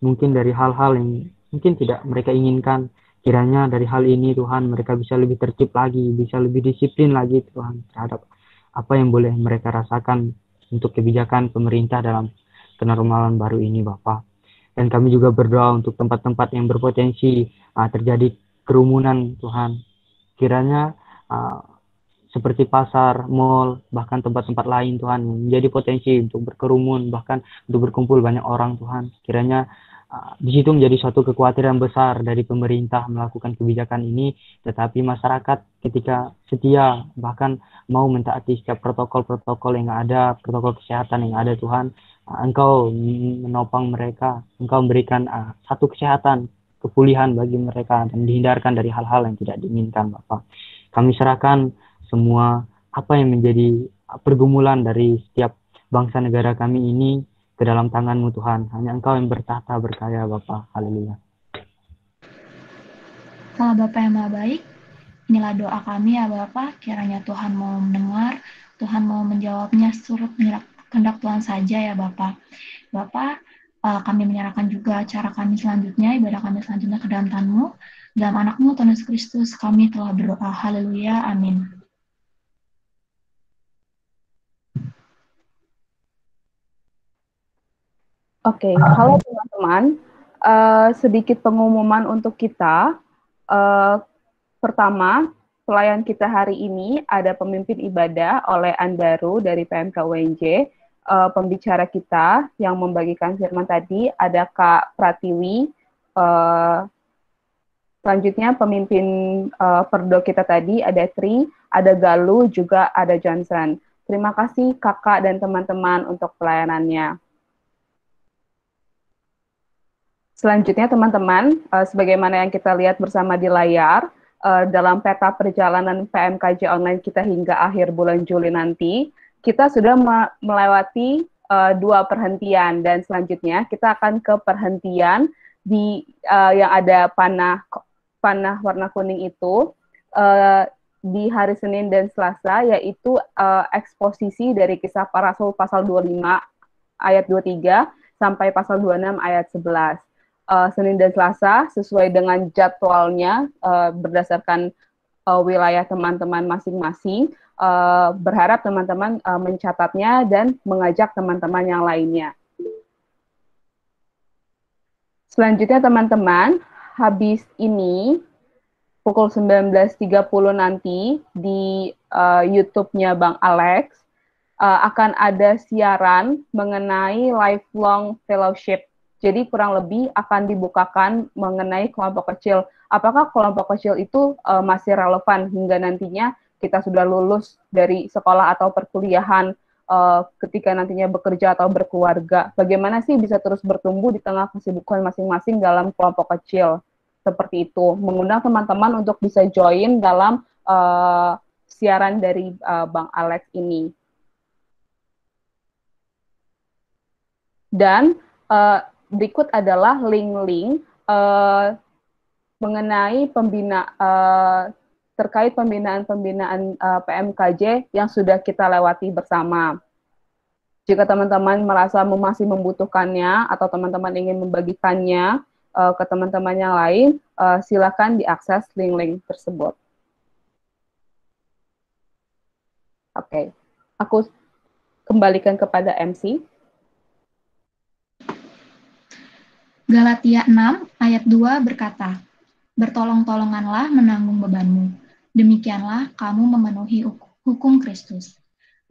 G: mungkin dari hal-hal yang mungkin tidak mereka inginkan. Kiranya dari hal ini Tuhan, mereka bisa lebih tertib lagi, bisa lebih disiplin lagi Tuhan terhadap apa yang boleh mereka rasakan untuk kebijakan pemerintah dalam kenormalan baru ini Bapak. Dan kami juga berdoa untuk tempat-tempat yang berpotensi terjadi kerumunan Tuhan. Kiranya seperti pasar, mal, bahkan tempat-tempat lain Tuhan yang menjadi potensi untuk berkerumun, bahkan untuk berkumpul banyak orang Tuhan. Kiranya di situ menjadi suatu kekhawatiran besar dari pemerintah melakukan kebijakan ini, tetapi masyarakat ketika setia bahkan mau mentaati setiap protokol-protokol yang ada, protokol kesehatan yang ada Tuhan, Engkau menopang mereka, Engkau memberikan satu kesehatan, kepulihan bagi mereka, dan dihindarkan dari hal-hal yang tidak diinginkan Bapak. Kami serahkan semua apa yang menjadi pergumulan dari setiap bangsa negara kami ini ke dalam tangan-Mu Tuhan. Hanya Engkau yang bertahta berkaya Bapak. Haleluya.
A: Allah Bapa yang Maha Baik, inilah doa kami ya Bapak, kiranya Tuhan mau mendengar, Tuhan mau menjawabnya surut kehendak Tuhan saja ya Bapak. Bapak, kami menyerahkan juga acara kami selanjutnya, ibadah kami selanjutnya ke dalam tangan-Mu. Dalam anak-Mu, Tuhan Yesus Kristus, kami telah berdoa. Haleluya. Amin.
H: Oke, halo teman-teman. Sedikit pengumuman untuk kita. Pertama, pelayan kita hari ini ada pemimpin ibadah oleh Andaru dari PMK UNJ. Pembicara kita yang membagikan firman tadi ada Kak Pratiwi. Selanjutnya pemimpin perdo kita tadi ada Tri, ada Galuh, juga ada Johnson. Terima kasih kakak dan teman-teman untuk pelayanannya. Selanjutnya teman-teman, sebagaimana yang kita lihat bersama di layar, dalam peta perjalanan PMKJ online kita hingga akhir bulan Juli nanti, kita sudah melewati 2 perhentian, dan selanjutnya kita akan ke perhentian yang ada panah warna kuning itu di hari Senin dan Selasa, yaitu eksposisi dari Kisah Para Rasul pasal 25 ayat 23 sampai pasal 26 ayat 11. Senin dan Selasa sesuai dengan jadwalnya berdasarkan wilayah teman-teman masing-masing. Berharap teman-teman mencatatnya dan mengajak teman-teman yang lainnya. Selanjutnya teman-teman, habis ini pukul 19.30 nanti di YouTube-nya Bang Alex akan ada siaran mengenai lifelong fellowship. Jadi kurang lebih akan dibukakan mengenai kelompok kecil. Apakah kelompok kecil itu masih relevan hingga nantinya kita sudah lulus dari sekolah atau perkuliahan, ketika nantinya bekerja atau berkeluarga, bagaimana sih bisa terus bertumbuh di tengah kesibukan masing-masing dalam kelompok kecil seperti itu. Mengundang teman-teman untuk bisa join dalam siaran dari Bang Alex ini. Dan berikut adalah link-link mengenai terkait pembinaan PMKJ yang sudah kita lewati bersama. Jika teman-teman merasa masih membutuhkannya atau teman-teman ingin membagikannya ke teman-teman yang lain, silakan diakses link-link tersebut. Oke, aku kembalikan kepada MC.
A: Galatia 6 ayat 2 berkata, "Bertolong-tolonganlah menanggung bebanmu, demikianlah kamu memenuhi hukum Kristus."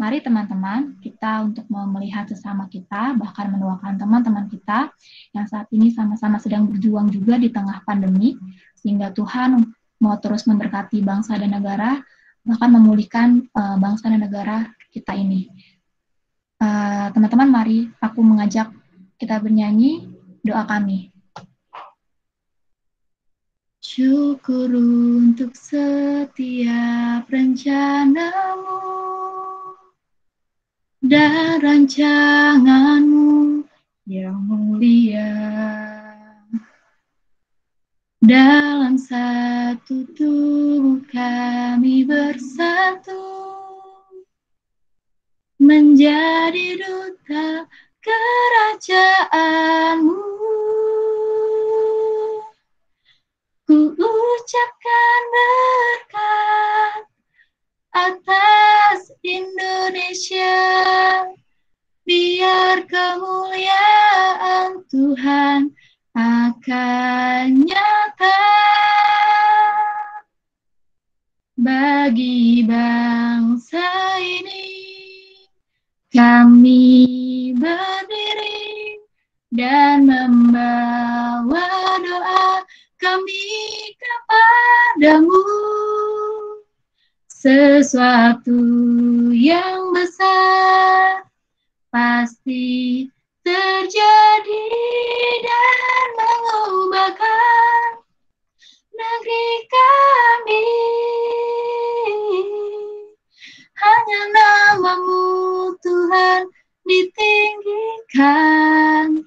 A: Mari teman-teman, kita untuk melihat sesama kita, bahkan mendoakan teman-teman kita yang saat ini sama-sama sedang berjuang juga di tengah pandemi, sehingga Tuhan mau terus memberkati bangsa dan negara, bahkan memulihkan bangsa dan negara kita ini. Teman-teman, mari aku mengajak kita bernyanyi doa kami. Syukur untuk setiap rencanamu dan rancanganmu yang mulia. Dalam satu tubuh kami bersatu, menjadi duta kerajaanmu. Ku ucapkan berkat atas Indonesia, biar kemuliaan Tuhan akan nyata bagi bangsa ini. Kami berdiri dan membawa doa kami kepadamu. Sesuatu yang besar pasti terjadi dan mengubahkan negeri kami. Hanya namamu Tuhan ditinggikan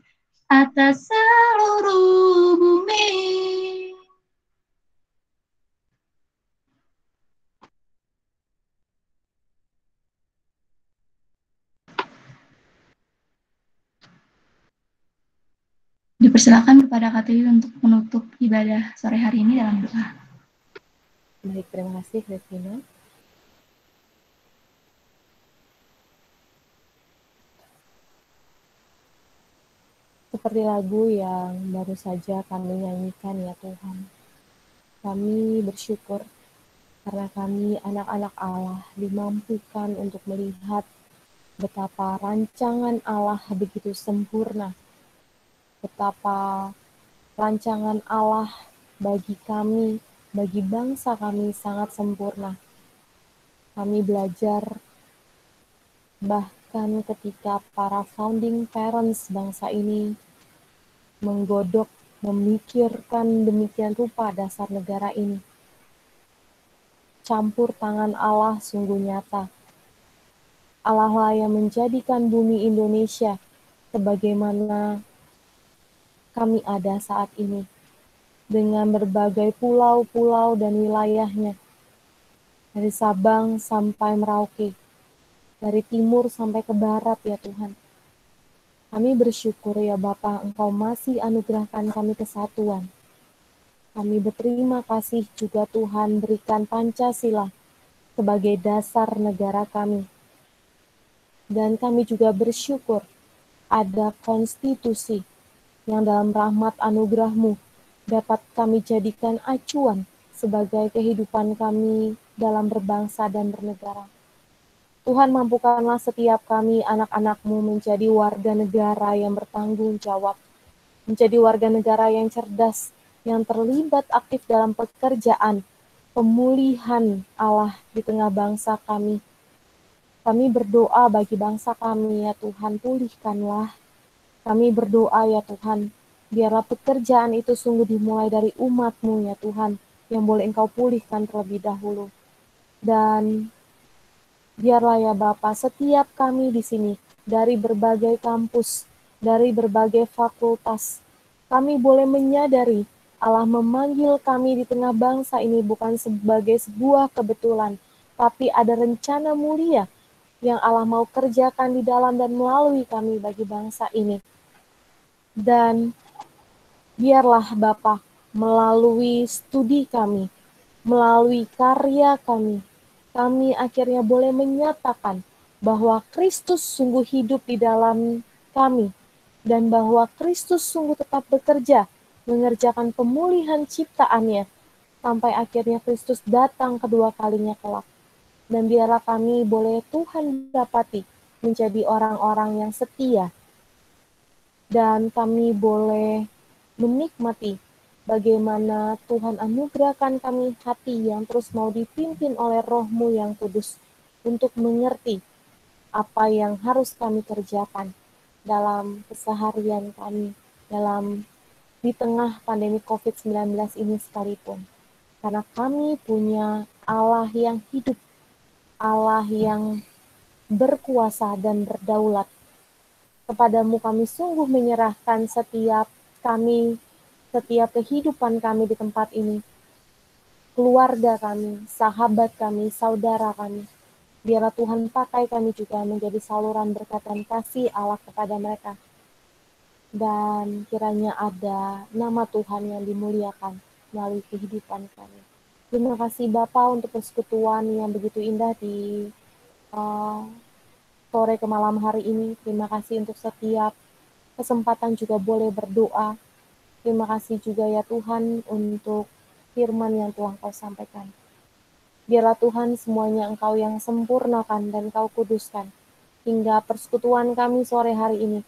A: atas seluruh bumi. Dipersilakan kepada KTI untuk menutup ibadah sore hari ini dalam doa.
I: Baik, terima kasih Christina. Seperti lagu yang baru saja kami nyanyikan ya Tuhan. Kami bersyukur karena kami anak-anak Allah dimampukan untuk melihat betapa rancangan Allah begitu sempurna. Betapa rancangan Allah bagi kami, bagi bangsa kami sangat sempurna. Kami belajar bahkan ketika para founding parents bangsa ini menggodok, memikirkan demikian rupa dasar negara ini. Campur tangan Allah sungguh nyata. Allah lah yang menjadikan bumi Indonesia sebagaimana kami ada saat ini, dengan berbagai pulau-pulau dan wilayahnya, dari Sabang sampai Merauke, dari timur sampai ke barat ya Tuhan. Kami bersyukur ya Bapa, Engkau masih anugerahkan kami kesatuan. kami berterima kasih juga Tuhan berikan Pancasila sebagai dasar negara kami. Dan kami juga bersyukur ada konstitusi yang dalam rahmat anugerah-Mu dapat kami jadikan acuan sebagai kehidupan kami dalam berbangsa dan bernegara. Tuhan, mampukanlah setiap kami anak-anak-Mu menjadi warga negara yang bertanggung jawab, menjadi warga negara yang cerdas, yang terlibat aktif dalam pekerjaan pemulihan Allah di tengah bangsa kami. Kami berdoa bagi bangsa kami, ya Tuhan, pulihkanlah. Kami berdoa, ya Tuhan, biarlah pekerjaan itu sungguh dimulai dari umat-Mu, ya Tuhan, yang boleh Engkau pulihkan terlebih dahulu. Dan biarlah ya Bapa, setiap kami di sini, dari berbagai kampus, dari berbagai fakultas, kami boleh menyadari Allah memanggil kami di tengah bangsa ini bukan sebagai sebuah kebetulan, tapi ada rencana mulia yang Allah mau kerjakan di dalam dan melalui kami bagi bangsa ini. Dan biarlah Bapa, melalui studi kami, melalui karya kami akhirnya boleh menyatakan bahwa Kristus sungguh hidup di dalam kami, dan bahwa Kristus sungguh tetap bekerja, mengerjakan pemulihan ciptaannya, sampai akhirnya Kristus datang kedua kalinya kelak. Dan biarlah kami boleh Tuhan dapati menjadi orang-orang yang setia, dan kami boleh menikmati bagaimana Tuhan anugerahkan kami hati yang terus mau dipimpin oleh Roh-Mu yang kudus untuk mengerti apa yang harus kami kerjakan dalam keseharian kami, di tengah pandemi COVID-19 ini sekalipun. Karena kami punya Allah yang hidup, Allah yang berkuasa dan berdaulat. Kepadamu kami sungguh menyerahkan setiap kehidupan kami di tempat ini, keluarga kami, sahabat kami, saudara kami. Biarlah Tuhan pakai kami juga menjadi saluran berkat dan kasih Allah kepada mereka. Dan kiranya ada nama Tuhan yang dimuliakan melalui kehidupan kami. Terima kasih Bapa untuk persekutuan yang begitu indah di sore ke malam hari ini. Terima kasih untuk setiap kesempatan juga boleh berdoa. Terima kasih juga ya Tuhan untuk firman yang telah Kau sampaikan. Biarlah Tuhan semuanya Engkau yang sempurnakan dan Kau kuduskan, hingga persekutuan kami sore hari ini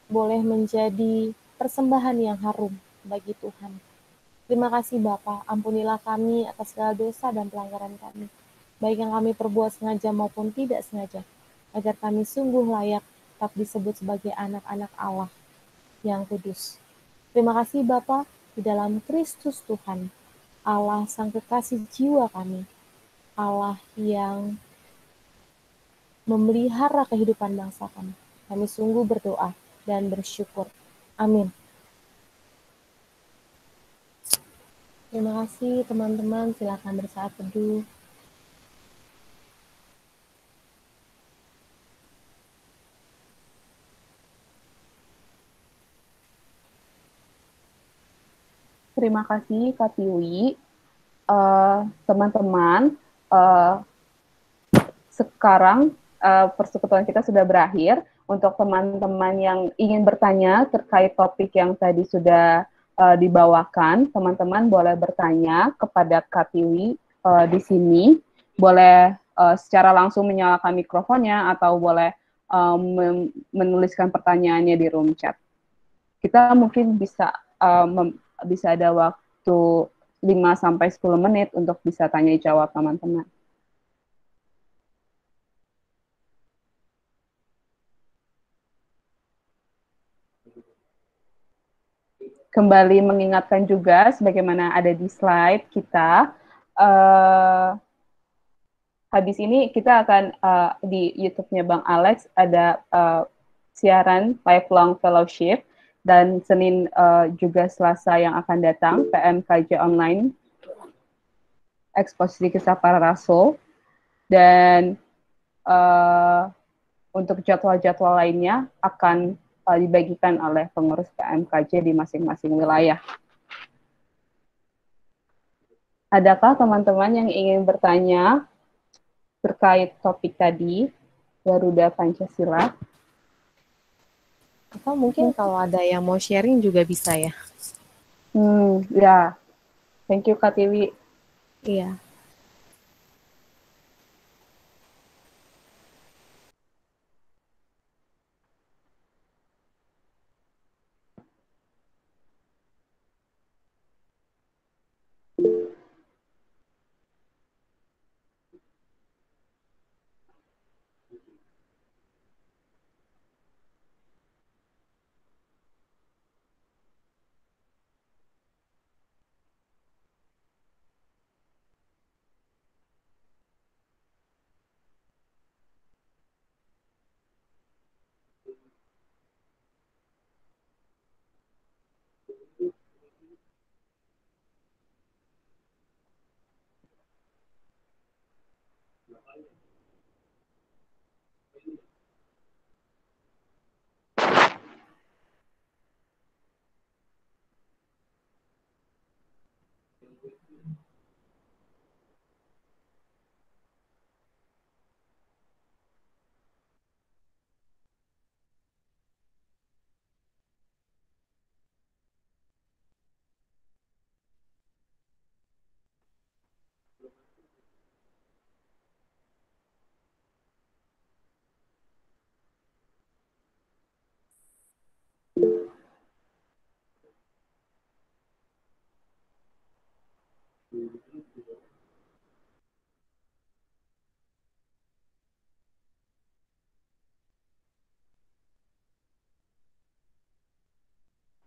I: boleh menjadi persembahan yang harum bagi Tuhan. Terima kasih Bapa, ampunilah kami atas segala dosa dan pelanggaran kami, baik yang kami perbuat sengaja maupun tidak sengaja, agar kami sungguh layak tetap disebut sebagai anak-anak Allah yang kudus. Terima kasih Bapa, di dalam Kristus Tuhan, Allah Sang Kekasih jiwa kami, Allah yang memelihara kehidupan bangsa kami. Kami sungguh berdoa dan bersyukur. Amin. Terima kasih teman-teman, silakan bersaat teduh.
H: Terima kasih Kak Tiwi. Teman-teman, sekarang persekutuan kita sudah berakhir. Untuk teman-teman yang ingin bertanya terkait topik yang tadi sudah dibawakan, teman-teman boleh bertanya kepada Kak Tiwi di sini. Boleh secara langsung menyalakan mikrofonnya atau boleh menuliskan pertanyaannya di room chat. Kita mungkin bisa ada waktu 5-10 menit untuk bisa tanya jawab teman-teman. Kembali mengingatkan juga, sebagaimana ada di slide kita, habis ini kita akan di YouTube-nya Bang Alex ada siaran lifelong fellowship, dan Senin juga Selasa yang akan datang PMKJ online eksposisi kisah para rasul, dan untuk jadwal-jadwal lainnya akan dibagikan oleh pengurus PMKJ di masing-masing wilayah. Adakah teman-teman yang ingin bertanya terkait topik tadi, Garuda Pancasila?
I: Atau mungkin kalau ada yang mau sharing juga bisa ya.
H: Ya. Thank you, Kak Tiwi.
I: Iya.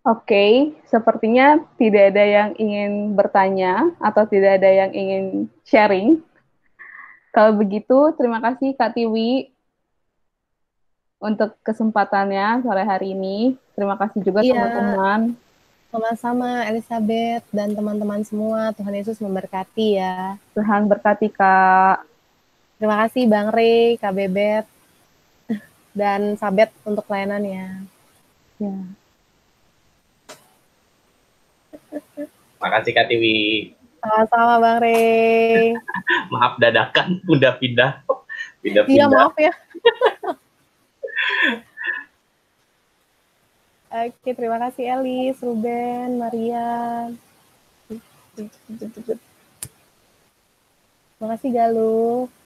H: Oke, sepertinya tidak ada yang ingin bertanya atau tidak ada yang ingin sharing. Kalau begitu, terima kasih Kak Tiwi untuk kesempatannya sore hari ini. Terima kasih juga
I: Iya.
H: teman-teman.
I: Sama-sama Elizabeth dan teman-teman semua. Tuhan Yesus memberkati ya.
H: Tuhan berkati Kak.
I: Terima kasih Bang Rey, Kak Bebet, dan Sabet untuk pelayanannya.
H: Ya.
D: Makasih Kak Tiwi.
I: Sama-sama Bang Rey.
D: Maaf dadakan, udah pindah.
I: Iya, maaf ya. Oke, terima kasih Elis, Ruben, Maria. Terima kasih Galuh.